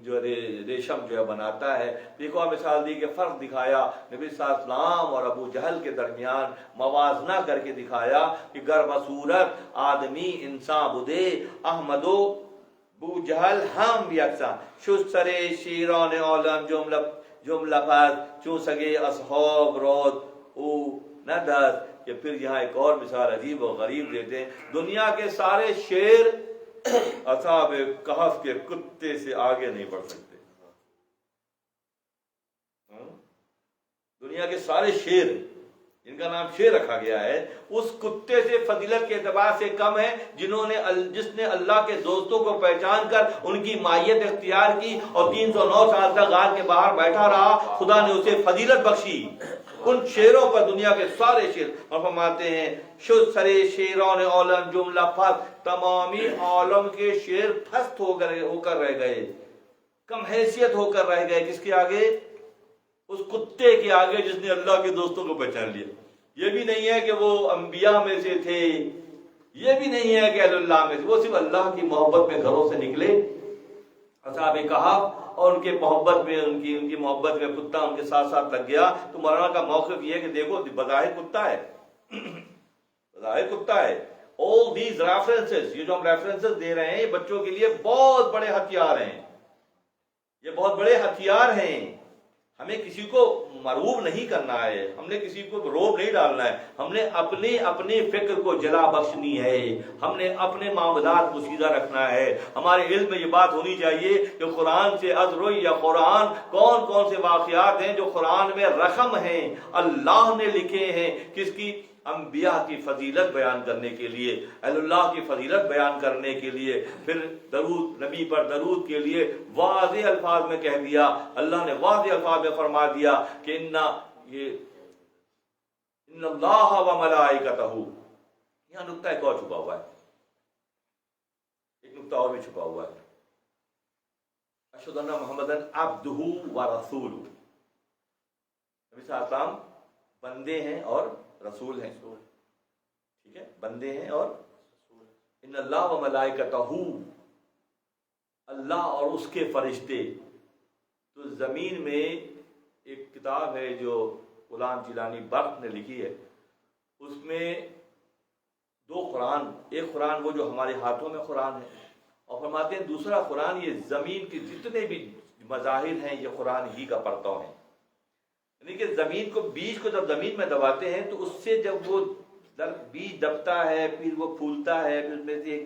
جو ریشم جو ہے بناتا ہے. دیکھو مثال دی کہ فرق دکھایا نبی صلی اللہ علیہ وسلم اور ابو جہل کے درمیان، موازنہ کر کے دکھایا کہ گر بصورت آدمی انسان بدے احمدو بو جہل ہم یکساں شست سرے شیران عالم جملہ پاس چون سگے اصحاب روت او ندس. کہ پھر یہاں ایک اور مثال عجیب و غریب دیتے ہیں، دنیا کے سارے شیر اصحاب کہف کے کتے سے آگے نہیں بڑھ سکتے. دنیا کے سارے شیر، ان کا نام شیر رکھا گیا ہے، اس کتے سے فضیلت کے اعتبار سے کم ہے جس نے اللہ کے دوستوں کو پہچان کر ان کی مائیت اختیار کی اور 309 سال تک غار کے باہر بیٹھا رہا. خدا نے اسے فضیلت بخشی ان شیروں پر، دنیا کے سارے شیر. اور فرماتے ہیں شد سرے شیران عالم جملہ پھست، تمامی عالم کے شیر پھست ہو کر رہ گئے، کم حیثیت ہو کر رہ گئے. کس کے آگے؟ اس کتے کے آگے جس نے اللہ کے دوستوں کو پہچان لیا. یہ بھی نہیں ہے کہ وہ انبیاء میں سے تھے، یہ بھی نہیں ہے کہ اہل اللہ میں سے، وہ صرف اللہ کی محبت میں گھروں سے نکلے. اصحاب کہف اور ان کے محبت میں، ان کی محبت میں کتا ان کے ساتھ ساتھ لگ گیا. تو مولانا کا موقف یہ ہے کہ دیکھو بظاہر کتا ہے، بظاہر کتا ہے. all these references، یہ جو ہم ریفرنسز دے رہے ہیں، یہ بچوں کے لیے بہت بڑے ہتھیار ہیں، یہ بہت بڑے ہتھیار ہیں. ہمیں کسی کو مرعوب نہیں کرنا ہے، ہم نے کسی کو روب نہیں ڈالنا ہے، ہم نے اپنی فکر کو جلا بخشنی ہے، ہم نے اپنے معاملات کو سیدھا رکھنا ہے. ہمارے علم میں یہ بات ہونی چاہیے کہ قرآن سے ازروئی یا قرآن کون کون سے واقعات ہیں جو قرآن میں رقم ہیں، اللہ نے لکھے ہیں. کس کی؟ انبیاء کی فضیلت بیان کرنے کے لیے، اہل اللہ کی فضیلت بیان کرنے کے لیے. پھر درود، نبی پر درود کے لیے واضح الفاظ میں کہہ دیا، اللہ نے واضح الفاظ میں فرما دیا کہ ان اللہ و ملائکتہ. یہاں نقطہ ایک اور چھپا ہوا ہے، ایک نقطہ اور بھی چھپا ہوا ہے. اشہد ان محمدن عبدہ و رسولہ. نبی صلی اللہ علیہ وسلم بندے ہیں اور رسول ہیں. ٹھیک ہے، بندے ہیں اور ان اللہ و ملائکتہ، اللہ اور اس کے فرشتے. تو زمین میں ایک کتاب ہے جو غلام جیلانی برق نے لکھی ہے، اس میں دو قرآن، ایک قرآن وہ جو ہمارے ہاتھوں میں قرآن ہے، اور فرماتے ہیں دوسرا قرآن یہ زمین کے جتنے بھی مظاہر ہیں یہ قرآن ہی کا پرتو ہے. یعنی کہ زمین کو، بیج کو جب زمین میں دباتے ہیں تو اس سے جب وہ بیج دبتا ہے، پھر وہ پھولتا ہے، پھر اس میں سے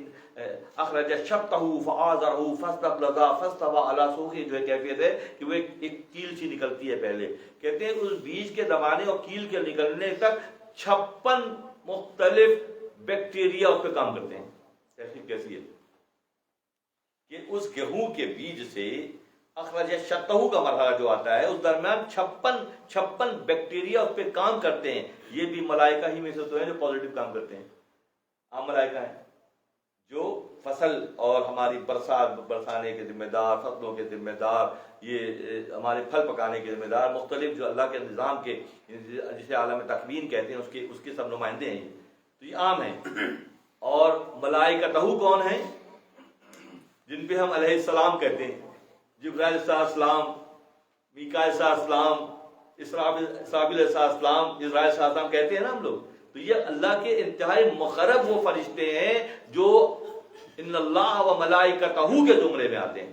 اخرج شطہ فآزرہ فاستغلظ فاستوى علی سوقہ، جو ہے کیفیت ہے کہ وہ ایک کیل سی نکلتی ہے. پہلے کہتے ہیں اس بیج کے دبانے اور کیل کے نکلنے تک 56 مختلف بیکٹیریا اس پہ کام کرتے ہیں. کیسی ہے کہ اس گیہوں کے بیج سے اخراج شطہ کا مرحلہ جو آتا ہے اس درمیان 56 بیکٹیریا اس پہ کام کرتے ہیں. یہ بھی ملائکہ ہی میں سے تو ہیں جو پازیٹیو کام کرتے ہیں. عام ملائکہ ہیں جو فصل اور ہماری برسانے کے ذمہ دار، فصلوں کے ذمہ دار، یہ ہمارے پھل پکانے کے ذمہ دار، مختلف جو اللہ کے نظام کے جسے عالم تکوین کہتے ہیں اس کے سب نمائندے ہیں. تو یہ عام ہیں. اور ملائکتہ کون ہیں؟ جن پہ ہم علیہ السلام کہتے ہیں، جبرائیل علیہ السلام، میکائیل علیہ السلام، اسرافیل علیہ السلام، اسرائیل علیہ السلام کہتے ہیں نا ہم لوگ. تو یہ اللہ کے انتہائی مقرب وہ فرشتے ہیں جو ان اللہ و ملائکتہ کے زمرے میں آتے ہیں.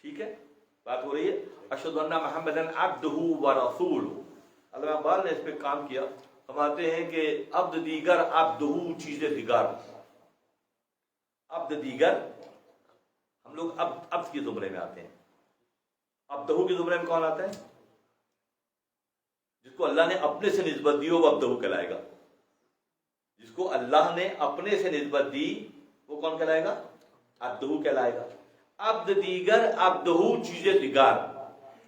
ٹھیک ہے، بات ہو رہی ہے. اشہد ان محمدن عبدہ و رسولہ. علامہ اقبال نے اس پہ کام کیا. فرماتے ہیں کہ عبد دیگر عبدہ چیز دیگر. عبد دیگر، ہم لوگ عبد کے زمرے میں آتے ہیں. عبدہ کے زمرے میں کون آتا ہے؟ جس کو اللہ نے اپنے سے نسبت دی ہو وہ عبدہ کہلائے گا. جس کو اللہ نے اپنے سے نسبت دی وہ کون کہلائے گا؟ عبدہ کہلائے گا. عبد دیگر عبدہ چیز دیگر.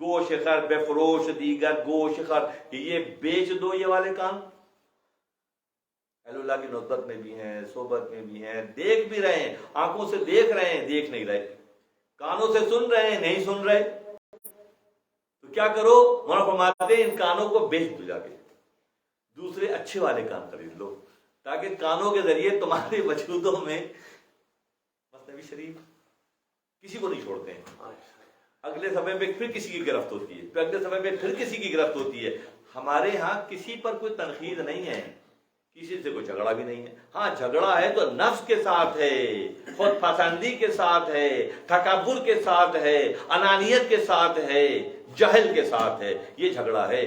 گوش خر بفروش دیگر گوش خر، یہ بیچ دو یہ والے کان۔ اللہ کی نسبت میں بھی ہیں، صحبت میں بھی ہیں، دیکھ بھی رہے ہیں، آنکھوں سے دیکھ رہے ہیں، دیکھ نہیں رہے، کانوں سے سن رہے ہیں، نہیں سن رہے، تو کیا کرو؟ مولانا فرماتے ہیں ان کانوں کو بیچ دو، جا کے دوسرے اچھے والے کان خرید لو، تاکہ کانوں کے ذریعے تمہارے وجودوں میں مثنوی شریف کسی کو نہیں چھوڑتے ہیں، اگلے سمے میں پھر کسی کی گرفت ہوتی ہے، پھر اگلے سمے میں پھر کسی کی گرفت ہوتی ہے۔ ہمارے ہاں کسی پر کوئی تنقید نہیں ہے، کسی سے کوئی جھگڑا بھی نہیں ہے، ہاں جھگڑا ہے تو نفس کے ساتھ ہے، خود پسندی کے ساتھ ہے، تکبر کے ساتھ ہے، انانیت کے ساتھ ہے، جہل کے ساتھ ہے، یہ جھگڑا ہے،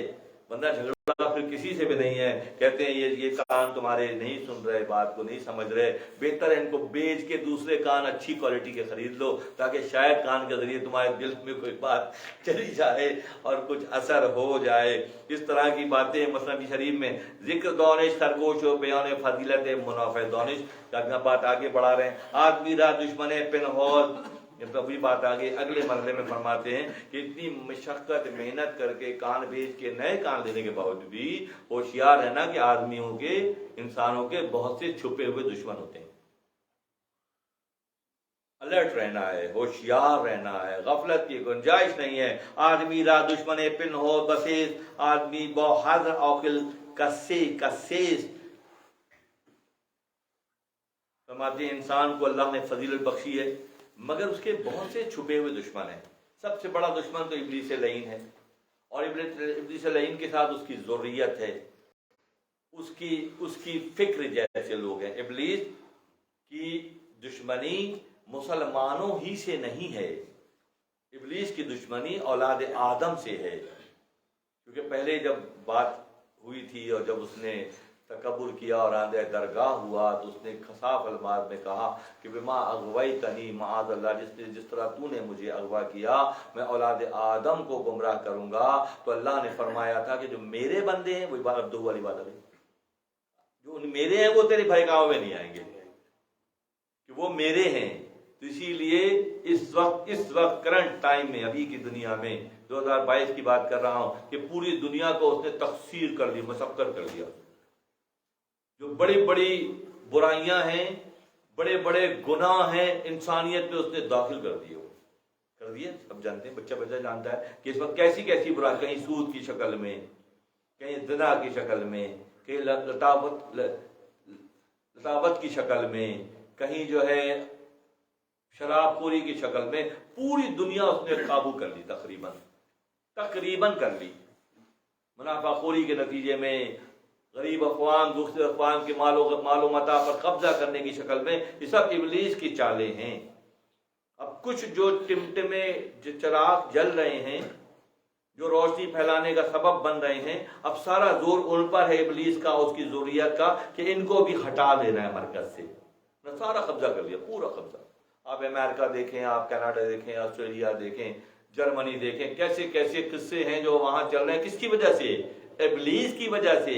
ورنہ جھگڑا پھر کسی سے بھی نہیں ہے۔ کہتے ہیں یہ کان تمہارے نہیں سن رہے، بات کو نہیں سمجھ رہے، بہتر ہے ان کو بیچ کے دوسرے کان اچھی کوالٹی کے خرید لو، تاکہ شاید کان کے ذریعے تمہارے دل میں کوئی بات چلی جائے اور کچھ اثر ہو جائے۔ اس طرح کی باتیں مثنوی شریف میں ذکر دانش خرگوش و بیان فضیلت منافع دانش کا بات آگے بڑھا رہے ہیں۔ آدمی را دشمن پنہور، وہی بات آگے اگلے مرحلے میں فرماتے ہیں کہ اتنی مشقت محنت کر کے کان بیچ کے نئے کان لینے کے باوجود بھی ہوشیار رہنا کہ آدمیوں کے، انسانوں کے بہت سے چھپے ہوئے دشمن ہوتے ہیں۔ الرٹ رہنا ہے، ہوشیار رہنا ہے، غفلت کی گنجائش نہیں ہے۔ آدمی را دشمن پن ہو بسیز، آدمی با حذر عاقل کسیز، فرماتے ہیں انسان کو اللہ نے فضیلت بخشی ہے، مگر اس کے بہت سے چھپے ہوئے دشمن ہیں۔ سب سے بڑا دشمن تو ابلیس لعین ہے، اور ابلیس لعین کے ساتھ اس کی ذریت ہے، اس کی فکر جیسے لوگ ہیں۔ ابلیس کی دشمنی مسلمانوں ہی سے نہیں ہے، ابلیس کی دشمنی اولاد آدم سے ہے، کیونکہ پہلے جب بات ہوئی تھی اور جب اس نے تکبر کیا اور آندے درگاہ ہوا تو اس نے صاف الفاظ میں کہا کہ بما اغویتنی معاذ اللہ، جس طرح تو نے مجھے اغوا کیا میں اولاد آدم کو گمراہ کروں گا۔ تو اللہ نے فرمایا تھا کہ جو میرے بندے ہیں، وہی بات دو والی بات ہے، جو میرے ہیں وہ تیرے بھڑکاؤ میں نہیں آئیں گے، کہ وہ میرے ہیں۔ تو اسی لیے اس وقت کرنٹ ٹائم میں، ابھی کی دنیا میں 2022 کی بات کر رہا ہوں، کہ پوری دنیا کو اس نے تقسیر کر دی، مسخر کر دیا۔ جو بڑی بڑی برائیاں ہیں، بڑے بڑے گناہ ہیں، انسانیت میں اس نے داخل کر دیے۔ اب جانتے ہیں، بچہ جانتا ہے کہ اس وقت کیسی کیسی برائی، کہیں سود کی شکل میں، کہیں زنا کی شکل میں، کہیں لطافت کی شکل میں، کہیں جو ہے شراب خوری کی شکل میں، پوری دنیا اس نے قابو کر لی، تقریباً کر لی۔ منافع خوری کے نتیجے میں غریب اقوام دوسرے اقوام کے مال و متاع پر قبضہ کرنے کی شکل میں، یہ سب ابلیس کی چالیں ہیں۔ اب کچھ جو ٹمٹمے چراغ جل رہے ہیں، جو روشنی پھیلانے کا سبب بن رہے ہیں، اب سارا زور ان پر ہے ابلیس کا، اس کی ذریت کا، کہ ان کو بھی ہٹا دینا ہے مرکز سے۔ سارا قبضہ کر لیا، پورا قبضہ۔ آپ امریکہ دیکھیں، آپ کینیڈا دیکھیں، آسٹریلیا دیکھیں، جرمنی دیکھیں، کیسے کیسے قصے ہیں جو وہاں چل رہے ہیں۔ کس کی وجہ سے؟ ابلیس کی وجہ سے،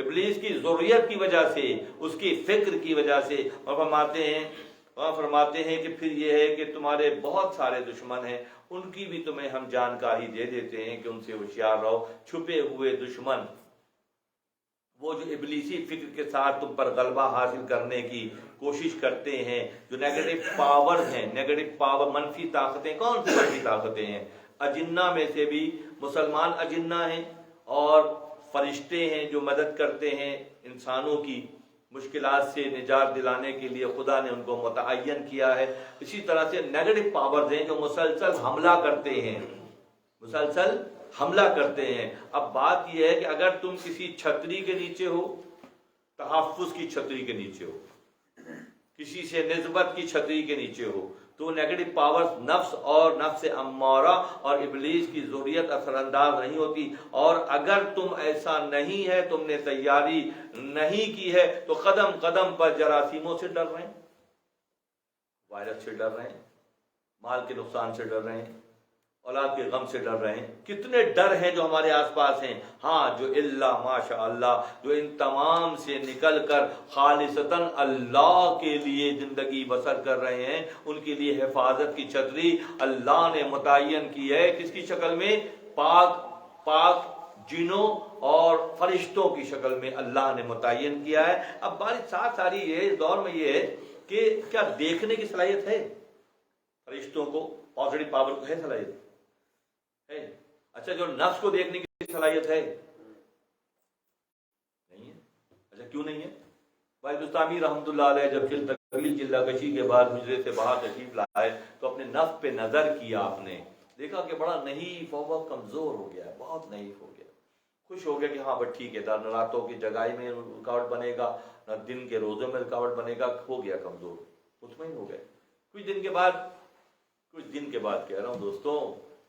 ابلیس کی ذریت کی وجہ سے، اس کی فکر کی وجہ سے۔ اور فرماتے ہیں کہ پھر یہ ہے کہ تمہارے بہت سارے دشمن ہیں، ان کی بھی تمہیں ہم جانکاری دے دیتے ہیں کہ ان سے ہوشیار رہو۔ چھپے ہوئے دشمن، وہ جو ابلیسی فکر کے ساتھ تم پر غلبہ حاصل کرنے کی کوشش کرتے ہیں، جو نیگیٹو پاورز ہیں، نیگیٹو پاور، منفی طاقتیں۔ کون سی منفی طاقتیں ہیں؟ اجنہ میں سے بھی مسلمان اجنہ ہیں، اور فرشتے ہیں جو مدد کرتے ہیں انسانوں کی مشکلات سے نجات دلانے کے لیے، خدا نے ان کو متعین کیا ہے۔ اسی طرح سے نیگیٹو پاورز ہیں جو مسلسل حملہ کرتے ہیں، اب بات یہ ہے کہ اگر تم کسی چھتری کے نیچے ہو، تحفظ کی چھتری کے نیچے ہو، کسی سے نسبت کی چھتری کے نیچے ہو، تو نیگیٹو پاورز نفس اور نفس امارہ اور ابلیس کی ذریت اثر انداز نہیں ہوتی۔ اور اگر تم ایسا نہیں ہے، تم نے تیاری نہیں کی ہے، تو قدم قدم پر جراثیموں سے ڈر رہے ہیں، وائرس سے ڈر رہے ہیں، مال کے نقصان سے ڈر رہے ہیں، اولاد کے غم سے ڈر رہے ہیں. کتنے ڈر ہیں جو ہمارے آس پاس ہیں. ہاں جو اللہ ماشاء اللہ جو ان تمام سے نکل کر خالصتاً اللہ کے لیے زندگی بسر کر رہے ہیں، ان کے لیے حفاظت کی چھتری اللہ نے متعین کی ہے. کس کی شکل میں؟ پاک جنوں اور فرشتوں کی شکل میں اللہ نے متعین کیا ہے. اب بات ساری یہ اس دور میں یہ ہے کہ کیا دیکھنے کی صلاحیت ہے فرشتوں کو؟ پازیٹو پاور کو ہے صلاحیت ہے؟ اچھا جو نفس کو دیکھنے کی صلاحیت ہے نہیں ہے. اچھا کیوں نہیں ہے؟ بھائی بستامی رحمۃ اللہ علیہ جب طویل چلہ کشی کے بعد حجرے سے باہر تشریف لائے تو اپنے نفس پہ نظر کیا. آپ نے دیکھا کہ بڑا نحیف اور بہت کمزور ہو گیا ہے، بہت نحیف ہو گیا. خوش ہو گیا کہ ہاں بس ٹھیک ہے، نہ راتوں کی جگائی میں رکاوٹ بنے گا، نہ دن کے روزوں میں رکاوٹ بنے گا. ہو گیا کمزور، مطمئن ہو گئے. کچھ دن کے بعد کہہ رہا ہوں دوستوں،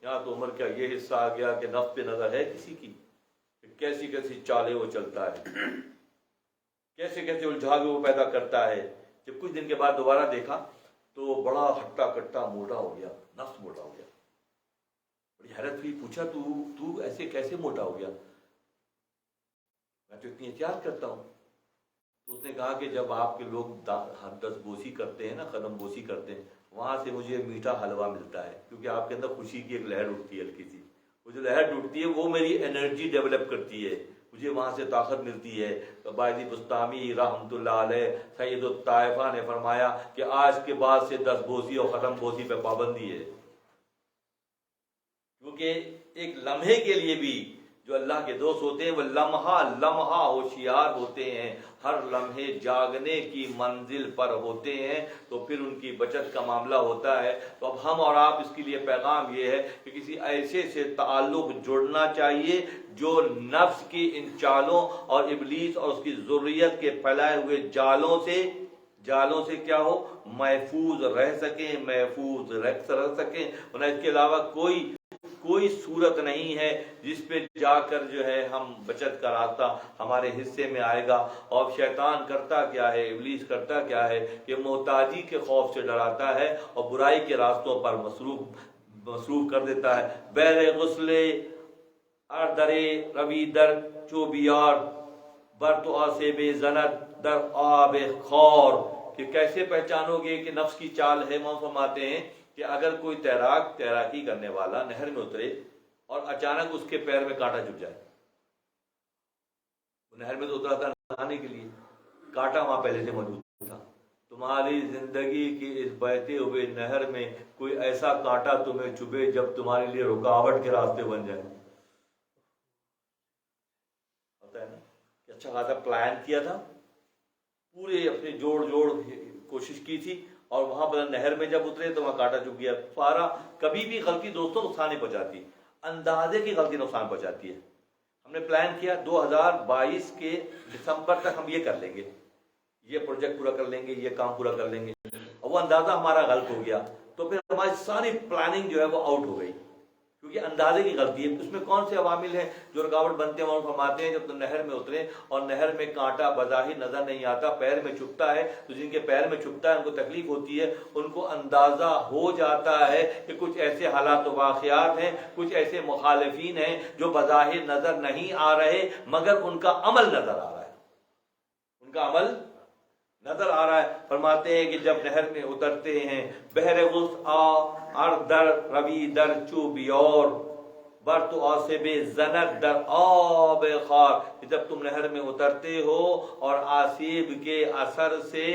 یہاں تو عمر کا یہ حصہ آ گیا کہ نفس پہ نظر ہے کسی کی، کیسی کیسی چالیں وہ چلتا ہے، کیسے کیسے الجھاوے وہ پیدا کرتا ہے. جب کچھ دن کے بعد دوبارہ دیکھا تو بڑا ہٹا کٹا موٹا ہو گیا، نفس موٹا ہو گیا. بڑی حیرت ہوئی، پوچھا تو ایسے کیسے موٹا ہو گیا؟ میں تو اتنی احتیاط کرتا ہوں. تو اس نے کہا کہ جب آپ کے لوگ دست بوسی کرتے ہیں نا، قدم بوسی کرتے ہیں، وہاں سے مجھے میٹھا حلوہ ملتا ہے، کیونکہ آپ کے اندر خوشی کی ایک لہر اٹھتی ہے ہلکی سی. وہ جو لہر اٹھتی ہے وہ میری انرجی ڈیولپ کرتی ہے، مجھے وہاں سے طاقت ملتی ہے. تو بائزی بستامی رحمۃ اللہ علیہ سید الطائفہ نے فرمایا کہ آج کے بعد سے دست بوسی اور قدم بوسی پہ پابندی ہے، کیونکہ ایک لمحے کے لیے بھی جو اللہ کے دوست ہوتے ہیں وہ لمحہ ہوشیار ہوتے ہیں، ہر لمحے جاگنے کی منزل پر ہوتے ہیں. تو پھر ان کی بچت کا معاملہ ہوتا ہے. تو اب ہم اور آپ اس کے لیے پیغام یہ ہے کہ کسی ایسے سے تعلق جڑنا چاہیے جو نفس کی ان چالوں اور ابلیس اور اس کی ذریت کے پھیلائے ہوئے جالوں سے کیا ہو، محفوظ رہ سکیں، محفوظ رہ سکیں. ورنہ اس کے علاوہ کوئی صورت نہیں ہے جس پہ جا کر جو ہے ہم بچت کا راستہ ہمارے حصے میں آئے گا. اور شیطان کرتا کیا ہے، ابلیس کرتا کیا ہے کہ محتاجی کے خوف سے ڈراتا ہے اور برائی کے راستوں پر مصروف کر دیتا ہے. بیر غسل اردرے روی در چوبیار بر تو آسیب زند در آب خور. کہ کیسے پہچانو گے کہ نفس کی چال ہے؟ وہ فرماتے ہیں کہ اگر کوئی تیراکی کرنے والا نہر میں اترے اور اچانک اس کے پیر میں کانٹا چبھ جائے، وہ نہر میں تو اترا تھا نہانے کے لیے، کانٹا وہاں پہلے سے موجود تھا. تمہاری زندگی کی اس بہتے ہوئے نہر میں کوئی ایسا کانٹا تمہیں چبھے جب تمہارے لیے رکاوٹ کے راستے بن جائے. ہوتا ہے نا کہ اچھا خاصا پلان کیا تھا، پورے اپنے جوڑ کوشش کی تھی، اور وہاں پر نہر میں جب اترے تو وہاں کانٹا چبھ گیا. فارا کبھی بھی غلطی دوستوں نقصان نہیں پہنچاتی، اندازے کی غلطی نقصان پہنچاتی ہے. ہم نے پلان کیا 2022 کے دسمبر تک ہم یہ کر لیں گے، یہ پروجیکٹ پورا کر لیں گے، یہ کام پورا کر لیں گے، اور وہ اندازہ ہمارا غلط ہو گیا تو پھر ہماری ساری پلاننگ جو ہے وہ آؤٹ ہو گئی، کیونکہ اندازے کی غلطی ہے. اس میں کون سے عوامل ہیں جو رکاوٹ بنتے ہیں؟ وہ فرماتے ہیں جب تم نہر میں اترے اور نہر میں کانٹا بظاہر نظر نہیں آتا، پیر میں چھپتا ہے، تو جن کے پیر میں چھپتا ہے ان کو تکلیف ہوتی ہے، ان کو اندازہ ہو جاتا ہے کہ کچھ ایسے حالات و واقعات ہیں، کچھ ایسے مخالفین ہیں جو بظاہر نظر نہیں آ رہے مگر ان کا عمل نظر آ رہا ہے، ان کا عمل نظر آ رہا ہے. فرماتے ہیں کہ جب نہر میں اترتے ہیں، بحر غص در روی در چوبیور بر تو آسب زنت در آب خار. جب تم نہر میں اترتے ہو اور آسیب کے اثر سے،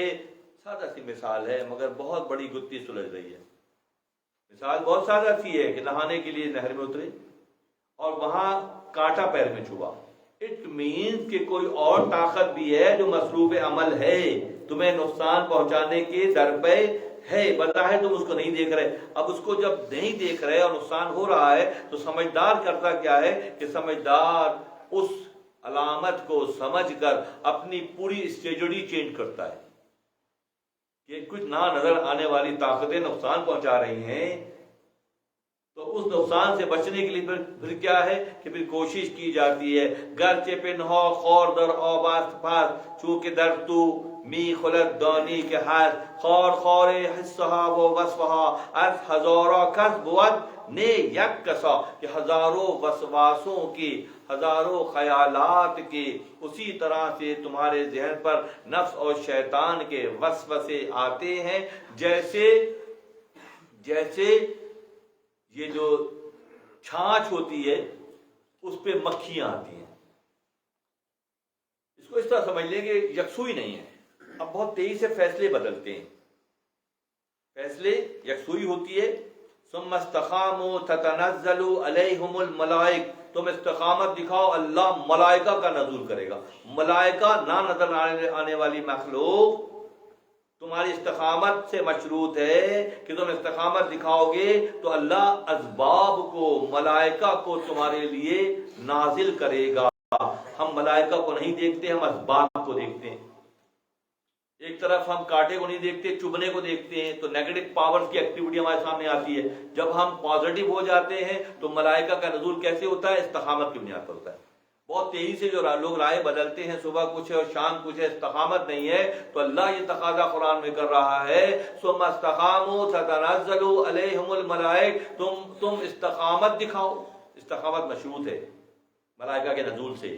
سادہ سی مثال ہے مگر بہت بڑی گتھی سلجھ رہی ہے. مثال بہت سادہ سی ہے کہ نہانے کے لیے نہر میں اترے اور وہاں کانٹا پیر میں چھوا. اٹ مینس کہ کوئی اور طاقت بھی ہے جو مصروف عمل ہے، تمہیں نقصان پہنچانے کے در پہ ہے، بظاہر تم اس کو نہیں دیکھ رہے. اب اس کو جب نہیں دیکھ رہے اور نقصان ہو رہا ہے تو سمجھدار کرتا کیا ہے کہ سمجھدار اس علامت کو سمجھ کر اپنی پوری اسٹریٹجی چینج کرتا ہے کہ کچھ نہ نظر آنے والی طاقتیں نقصان پہنچا رہی ہیں، تو اس نقصان سے بچنے کے لیے پھر کیا ہے کہ پھر کوشش کی جاتی ہے. گرچہ پنہا خور در آبست پس چونکہ در تو می خلد دانی کے ہر خور خور حصہا و وصفہا از ہزارہ کس بود نے یک کسا کہ ہزاروں وسواسوں کی ہزاروں خیالات کے اسی طرح سے تمہارے ذہن پر نفس اور شیطان کے وسوسے آتے ہیں جیسے یہ جو چھاچھ ہوتی ہے اس پہ مکھیاں آتی ہیں. اس کو اس طرح سمجھ لیں کہ یکسوئی نہیں ہے. اب بہت تیزی سے فیصلے بدلتے ہیں. فیصلے یکسوئی ہوتی ہے. ثم استقاموا تتنزل علیہم الملائک. تم استقامت دکھاؤ اللہ ملائکہ کا نزول کرے گا. ملائکہ نہ نظر آنے والی مخلوق تمہاری استقامت سے مشروط ہے کہ تم استقامت دکھاؤ گے تو اللہ اسباب کو ملائکہ کو تمہارے لیے نازل کرے گا. ہم ملائکہ کو نہیں دیکھتے, ہم اسباب کو دیکھتے ہیں. ایک طرف ہم کانٹے کو نہیں دیکھتے, چبھنے کو دیکھتے ہیں. تو نیگیٹو پاورز کی ایکٹیویٹی ہمارے سامنے آتی ہے. جب ہم پازیٹیو ہو جاتے ہیں تو ملائکہ کا نزول کیسے ہوتا ہے؟ استقامت کی بنیاد پر ہوتا ہے. بہت تیزی سے جو لوگ رائے بدلتے ہیں, صبح کچھ ہے اور شام کچھ ہے, استقامت نہیں ہے. تو اللہ یہ تقاضا قرآن میں کر رہا ہے ثم استقاموا تتنزل علیہم الملائک. تم استقامت دکھاؤ. استقامت مشروط ہے ملائکہ کے نزول سے.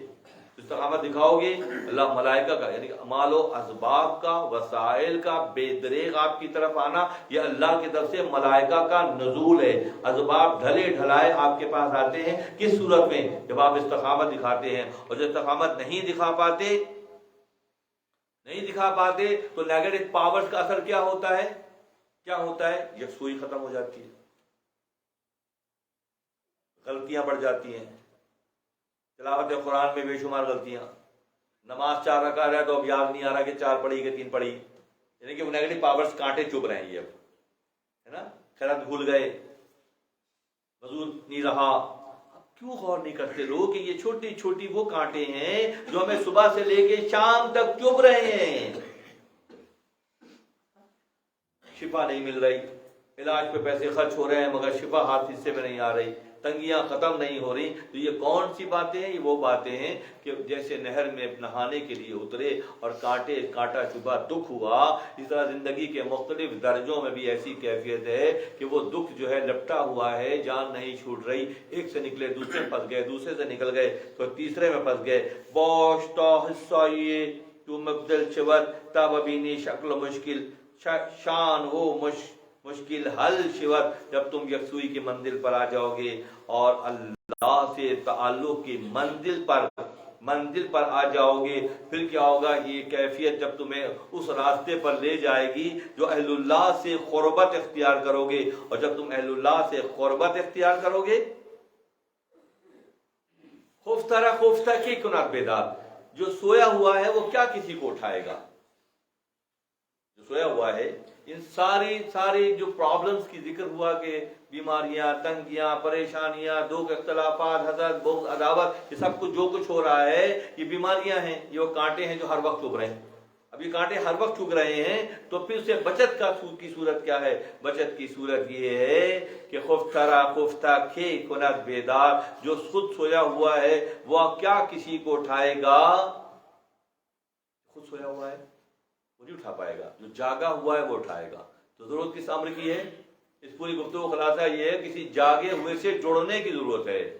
استقامت دکھاؤ گے اللہ ملائکہ کا یعنی اعمال و اسباب کا وسائل کا بے دریغ آپ کی طرف آنا, یہ اللہ کی طرف سے ملائکہ کا نزول ہے. اسباب ڈھلے ڈھلائے آپ کے پاس آتے ہیں. کس صورت میں؟ جب آپ استقامت دکھاتے ہیں. اور جب استقامت نہیں دکھا پاتے تو نیگیٹو پاورز کا اثر کیا ہوتا ہے؟ یکسوئی ختم ہو جاتی ہے, غلطیاں بڑھ جاتی ہیں. تلاوت قرآن میں بے شمار غلطیاں. نماز 4 رکعت ہے تو اب یاد نہیں آ رہا کہ 4 پڑھی کہ 3 پڑھی, یعنی کہ وہ نیگیٹو پاورز کانٹے چپ رہے ہیں. یہ اب ہے نا, خیرات بھول گئے, وضو نہیں رہا. کیوں غور نہیں کرتے لوگ کہ یہ چھوٹی چھوٹی وہ کانٹے ہیں جو ہمیں صبح سے لے کے شام تک چپ رہے ہیں. شفا نہیں مل رہی, علاج پہ پیسے خرچ ہو رہے ہیں مگر شفا ہاتھ حصے میں نہیں آ رہی, تنگیاں ختم نہیں ہو رہی. تو یہ کون سی باتیں ہیں؟ یہ وہ باتیں ہیں کہ جیسے نہر میں نہانے کے لیے اترے اور کانٹا چبھا دکھ ہوا, اس طرح زندگی کے مختلف درجوں میں بھی ایسی کیفیت ہے کہ وہ دکھ جو ہے لپٹا ہوا ہے, جان نہیں چھوٹ رہی. ایک سے نکلے دوسرے میں پھنس گئے, دوسرے سے نکل گئے تو تیسرے میں پھنس گئے. بوشتا حصہ یہ تو مبدل چور تب بینی شکل مشکل شان ہو مشکل حل شور. جب تم یکسوئی کی منزل پر آ جاؤ گے اور اللہ سے تعلق کی منزل پر آ جاؤ گے, پھر کیا ہوگا؟ یہ کیفیت جب تمہیں اس راستے پر لے جائے گی جو اہل اللہ سے قربت اختیار کرو گے. اور جب تم اہل اللہ سے قربت اختیار کرو گے, خوفتہ کی کنار بیدار. جو سویا ہوا ہے وہ کیا کسی کو اٹھائے گا؟ جو سویا ہوا ہے, ان ساری جو پرابلمز کی ذکر ہوا کہ بیماریاں, تنگیاں, پریشانیاں, دکھ, اختلافات, حسد, بغض, عداوت, یہ سب کچھ جو کچھ ہو رہا ہے یہ بیماریاں ہیں, یہ وہ کانٹے ہیں جو ہر وقت چبھ رہے ہیں. اب یہ کانٹے ہر وقت چبھ رہے ہیں تو پھر سے بچت کی صورت کیا ہے؟ بچت کی صورت یہ ہے کہ خفتہ کھے کند بیدار. جو خود سویا ہوا ہے وہ کیا کسی کو اٹھائے گا؟ خود سویا ہوا ہے وہ نہیں اٹھا پائے گا, جو جاگا ہوا ہے وہ اٹھائے گا. تو ضرورت کس امر کی ہے؟ اس پوری گفتگو خلاصہ یہ ہے کسی جاگے ہوئے سے جوڑنے کی ضرورت ہے,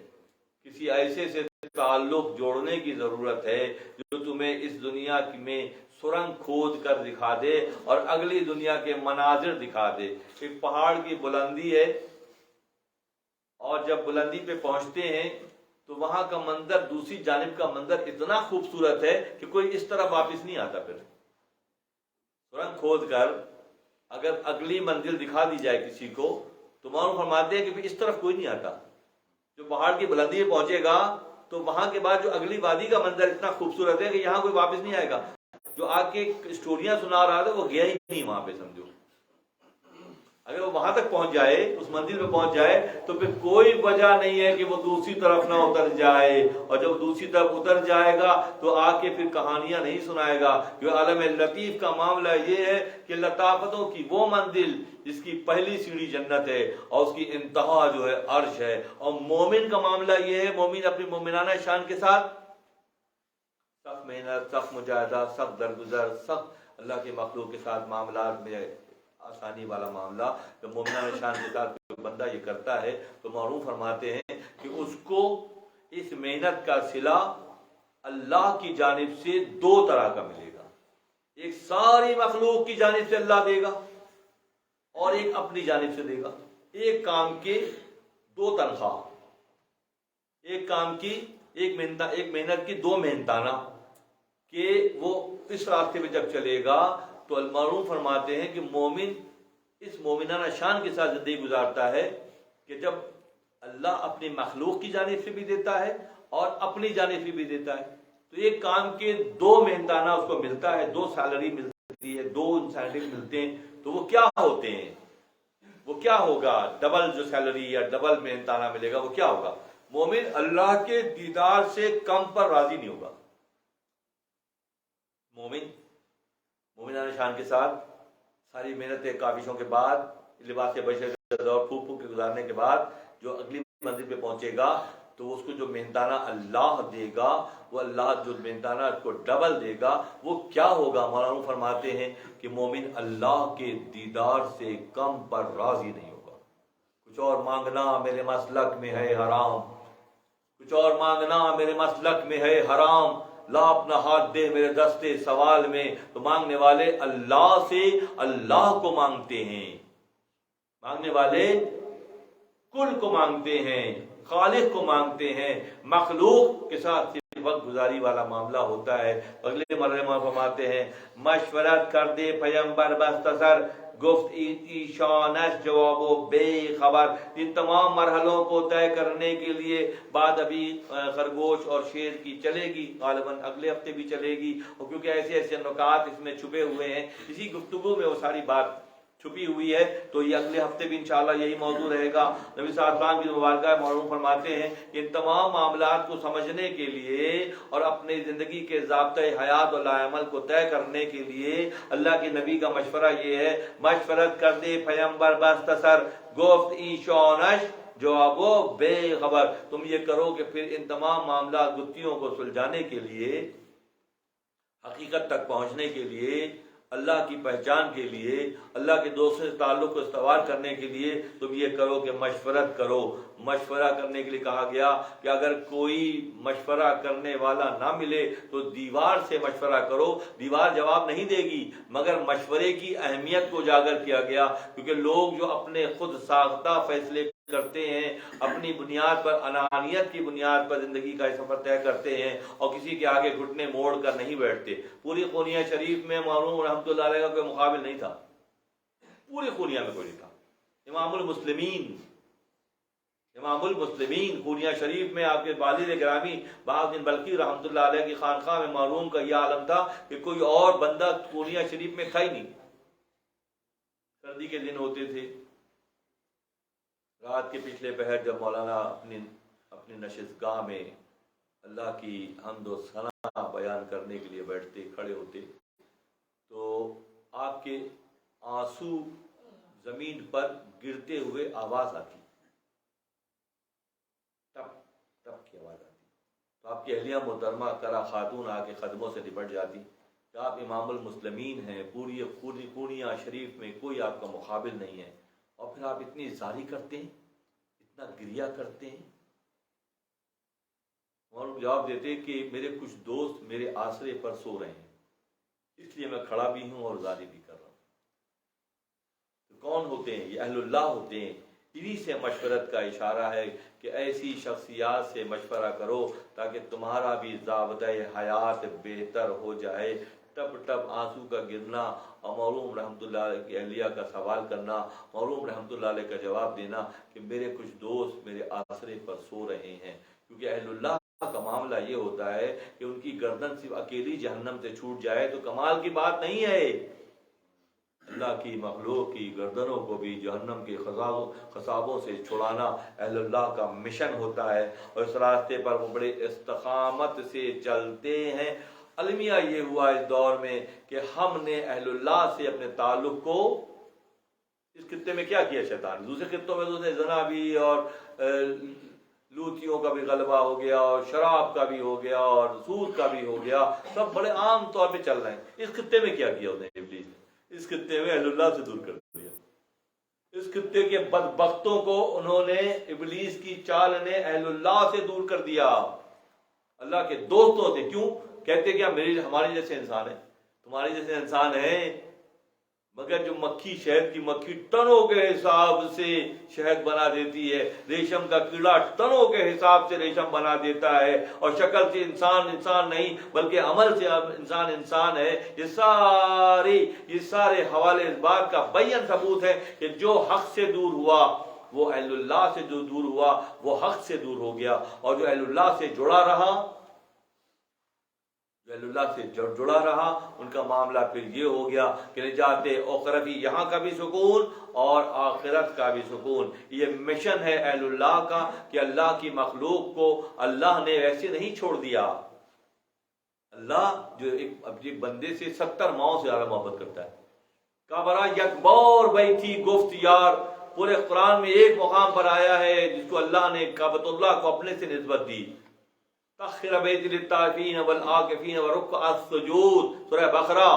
کسی ایسے سے تعلق جوڑنے کی ضرورت ہے جو تمہیں اس دنیا میں سرنگ کھود کر دکھا دے اور اگلی دنیا کے مناظر دکھا دے. ایک پہاڑ کی بلندی ہے اور جب بلندی پہ پہنچتے ہیں تو وہاں کا منظر, دوسری جانب کا منظر اتنا خوبصورت ہے کہ کوئی اس طرح واپس نہیں آتا. پھر سرنگ کھود کر اگر اگلی منزل دکھا دی جائے کسی کو تو معلوم فرماتے ہیں کہ اس طرف کوئی نہیں آتا. جو پہاڑ کی بلندی پہ پہنچے گا تو وہاں کے بعد جو اگلی وادی کا منظر اتنا خوبصورت ہے کہ یہاں کوئی واپس نہیں آئے گا. جو آ کے اسٹوریاں سنا رہا تھا وہ گیا ہی نہیں وہاں پہ, سمجھو. اگر وہ وہاں تک پہنچ جائے، اس منزل پہ پہنچ جائے، تو پھر کوئی وجہ نہیں ہے کہ وہ دوسری طرف نہ اتر جائے، اور جب دوسری طرف اتر جائے گا تو آ کے پھر کہانیاں نہیں سنائے گا. کیونکہ عالم لطیف کا معاملہ یہ ہے کہ لطافتوں کی وہ منزل جس کی پہلی سیڑھی جنت ہے اور اس کی انتہا جو ہے عرش ہے. اور مومن کا معاملہ یہ ہے، مومن اپنی مومنانہ شان کے ساتھ سخت محنت، سخت مجاہدہ، سخت درگزر، سخت اللہ کے مخلوق کے ساتھ معاملات میں آسانی والا معاملہ جو مومنانہ شان کے ساتھ کوئی بندہ یہ کرتا ہے تو معروف فرماتے ہیں کہ اس کو اس محنت کا صلہ اللہ کی جانب سے دو طرح کا ملے گا. ایک ساری مخلوق کی جانب سے اللہ دے گا اور ایک اپنی جانب سے دے گا. ایک کام کے دو تنخواہ، ایک کام کی ایک محنت کی دو محنتانہ، کہ وہ اس راستے میں جب چلے گا تو المعروف فرماتے ہیں کہ مومن اس مومنانہ شان کے ساتھ زندگی گزارتا ہے کہ جب اللہ اپنی مخلوق کی جانب سے بھی دیتا ہے اور اپنی جانب سے بھی دیتا ہے، تو ایک کام کے دو محنتانہ اس کو ملتا ہے، دو سیلری ملتی ہے، دو انسینٹیو ملتے ہیں. تو وہ کیا ہوتے ہیں؟ وہ کیا ہوگا؟ ڈبل جو سیلری یا ڈبل محنتانہ ملے گا وہ کیا ہوگا؟ مومن اللہ کے دیدار سے کم پر راضی نہیں ہوگا. مومنانہ شان کے ساتھ ساری محنتیں کاوشوں کے بعد، لباس بشر کا دور پھونک پھونک کے گزارنے کے بعد جو اگلی منزل پہ پہنچے گا تو اس کو جو محنتانہ اللہ دے گا، وہ اللہ جو محنتانہ اس کو ڈبل دے گا، وہ کیا ہوگا؟ مولانا فرماتے ہیں کہ مومن اللہ کے دیدار سے کم پر راضی نہیں ہوگا. کچھ اور مانگنا میرے مسلک میں ہے حرام، کچھ اور مانگنا میرے مسلک میں ہے حرام. لا اپنا ہاتھ دے میرے دستے سوال میں. تو مانگنے والے اللہ سے اللہ کو مانگتے ہیں، مانگنے والے کل کو مانگتے ہیں، خالق کو مانگتے ہیں. مخلوق کے ساتھ صرف وقت گزاری والا معاملہ ہوتا ہے. اگلے مرحلے میں فرماتے ہیں مشورت کر دے پیغمبر بستصر، گفت ایشانش جواب و بے خبر. ان تمام مرحلوں کو طے کرنے کے لیے بعد ابھی خرگوش اور شیر کی چلے گی، غالباً اگلے ہفتے بھی چلے گی، اور کیونکہ ایسے ایسے نکات اس میں چھپے ہوئے ہیں، اسی گفتگو میں وہ ساری بات چھپی ہوئی ہے، تو یہ اگلے ہفتے بھی انشاءاللہ یہی موضوع رہے گا. نبی صلی اللہ علیہ وسلم کی مبارکہ معروف فرماتے ہیں کہ ان تمام معاملات کو سمجھنے کے لیے اور اپنی زندگی کے ضابطۂ حیات اور لائعمل کو طے کرنے کے لیے اللہ کے نبی کا مشورہ یہ ہے مشورت کر دے پیغمبر بستصر، گفت ایشانش جوابو بے خبر. تم یہ کرو کہ پھر ان تمام معاملات گتھیوں کو سلجھانے کے لیے، حقیقت تک پہنچنے کے لیے، اللہ کی پہچان کے لیے، اللہ کے دوستوں سے تعلق کو استوار کرنے کے لیے تم یہ کرو کہ مشورت کرو. مشورہ کرنے کے لیے کہا گیا کہ اگر کوئی مشورہ کرنے والا نہ ملے تو دیوار سے مشورہ کرو. دیوار جواب نہیں دے گی، مگر مشورے کی اہمیت کو اجاگر کیا گیا، کیونکہ لوگ جو اپنے خود ساختہ فیصلے کرتے ہیں، اپنی بنیاد پر، انانیت کی بنیاد پر زندگی کا سفر طے کرتے ہیں اور کسی کے آگے گھٹنے موڑ کر نہیں بیٹھتے. پوری خونیہ شریف میں معروف رحمۃ اللہ علیہ کا کوئی مقابل نہیں تھا، پوری خونیہ میں کوئی نہیں تھا. امام المسلمین خونیہ شریف میں آپ کے والد گرامی بہاؤ الدین بلخی رحمۃ اللہ علیہ کی خانقاہ میں معروم کا یہ عالم تھا کہ کوئی اور بندہ خونیہ شریف میں کھا ہی نہیں. سردی کے دن ہوتے تھے، رات کے پچھلے پہر جب مولانا اپنی نشست گاہ میں اللہ کی حمد و ثنا بیان کرنے کے لیے بیٹھتے، کھڑے ہوتے، تو آپ کے آنسو زمین پر گرتے ہوئے آواز آتی، ٹپ ٹپ کی آواز آتی. تو آپ کی اہلیہ محترمہ کرا خاتون آ کے قدموں سے لپٹ جاتی کہ آپ امام المسلمین ہیں، پوری پورنیہ شریف میں کوئی آپ کا مقابل نہیں ہے، اور پھر آپ اتنی زاری کرتے ہیں، اتنا گریہ کرتے ہیں. اور جواب دیتے کہ میرے کچھ دوست میرے آسرے پر سو رہے ہیں، اس لیے میں کھڑا بھی ہوں اور زاری بھی کر رہا ہوں. تو کون ہوتے ہیں؟ یہ اہل اللہ ہوتے ہیں. انہی سے مشورت کا اشارہ ہے کہ ایسی شخصیات سے مشورہ کرو تاکہ تمہارا بھی ضابطۂ حیات بہتر ہو جائے. ٹپ ٹپ آنسو کا گرنا اور معروم رحمۃ اللہ علیہ کی اہلیہ کا سوال کرنا، معروم رحمۃ اللہ علیہ کا جواب دینا کہ میرے کچھ دوست میرے آسرے پر سو رہے ہیں. کیونکہ اہل اللہ کا معاملہ یہ ہوتا ہے کہ ان کی گردن صرف اکیلی جہنم سے چھوٹ جائے تو کمال کی بات نہیں ہے. اللہ کی مخلوق کی گردنوں کو بھی جہنم کے خسابوں سے چھڑانا اہل اللہ کا مشن ہوتا ہے، اور اس راستے پر وہ بڑے استقامت سے چلتے ہیں۔ المیہ یہ ہوا اس دور میں کہ ہم نے اہل اللہ سے اپنے تعلق کو، اس خطے میں کیا کیا شیطان، دوسرے خطوں میں تو اس نے زنا بھی اور لوتیوں کا بھی غلبہ ہو گیا اور شراب کا بھی ہو گیا اور سود کا بھی ہو گیا، سب بڑے عام طور پہ چل رہے ہیں۔ اس خطے میں کیا کیا انہیں ابلیس نے؟ اس خطے میں اہل اللہ سے دور کر دیا۔ اس خطے کے بدبختوں کو انہوں نے، ابلیس کی چال نے اہل اللہ سے دور کر دیا، اللہ کے دوستوں سے۔ کیوں؟ کہتے کہ ہمارے جیسے انسان ہیں، تمہارے جیسے انسان ہیں، مگر جو مکھی، شہد کی مکھی ٹنوں کے حساب سے شہد بنا دیتی ہے، ریشم کا کیڑا ٹنوں کے حساب سے ریشم بنا دیتا ہے، اور شکل سے انسان نہیں بلکہ عمل سے انسان ہے۔ یہ سارے حوالے اس بات کا بیان ثبوت ہے کہ جو حق سے دور ہوا، وہ اہل اللہ سے جو دور ہوا وہ حق سے دور ہو گیا، اور جو اہل اللہ سے جڑا رہا، جو اللہ سے جڑا رہا، ان کا معاملہ پھر یہ ہو گیا کہ نجات اخروی، یہاں کا بھی سکون اور آخرت کا بھی سکون۔ یہ مشن ہے اہل اللہ کا کہ اللہ کی مخلوق کو اللہ نے ایسے نہیں چھوڑ دیا۔ اللہ جو ایک اپنے بندے سے 70 ماؤں سے زیادہ محبت کرتا ہے۔ کابرا یکبور بیتی گفت یار، پورے قرآن میں ایک مقام پر آیا ہے جس کو اللہ نے کعبۃ اللہ کو اپنے سے نسبت دی۔ تخر بیت للطائفین والعاکفین ورکع السجود، سورہ بقرہ۔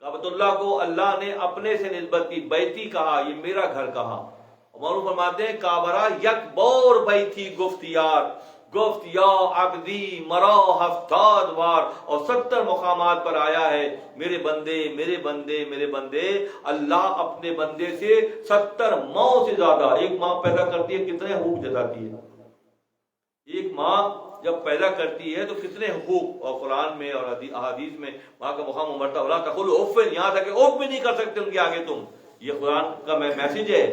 کعبۃ اللہ کو اللہ نے اپنے سے نسبت دی، بیتی کہا، یہ میرا گھر کہا۔ مولانا فرماتے ہیں کعبہ یک بور بیتی گفت یار، گفت یا عبدی مرا 70 بار، اور 70 مقامات پر آیا ہے میرے بندے میرے بندے میرے بندے۔ اللہ اپنے بندے سے 70 ماؤں سے زیادہ، ایک ماں پیدا کرتی ہے کتنے حقوق جتاتی ہے؟ ایک ماں جب پیدا کرتی ہے تو کتنے حقوق، اور قرآن میں اور احادیث میں ماں کا مقام امرتا اللہ تقول اف، یہاں تک کہ اف بھی نہیں کر سکتے ان کے آگے تم، یہ قرآن کا میسج ہے۔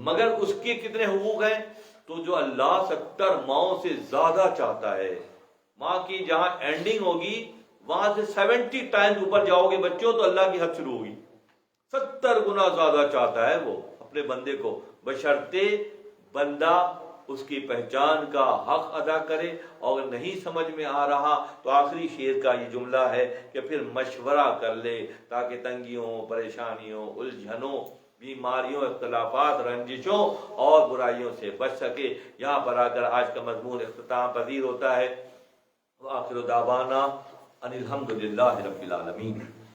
مگر اس کے کتنے حقوق ہیں؟ تو جو اللہ 70 ماؤں سے زیادہ چاہتا ہے، ماں کی جہاں اینڈنگ ہوگی وہاں سے 70 ٹائمز اوپر جاؤ گے بچوں تو اللہ کی حد شروع ہوگی۔ 70 گنا زیادہ چاہتا ہے وہ اپنے بندے کو، بشرطے بندہ اس کی پہچان کا حق ادا کرے، اور اگر نہیں سمجھ میں آ رہا تو آخری شعر کا یہ جملہ ہے کہ پھر مشورہ کر لے تاکہ تنگیوں، پریشانیوں، الجھنوں، بیماریوں، اختلافات، رنجشوں اور برائیوں سے بچ سکے۔ یہاں پر آ کر آج کا مضمون اختتام پذیر ہوتا ہے۔ وآخر دعوانا ان الحمد للہ رب العالمین۔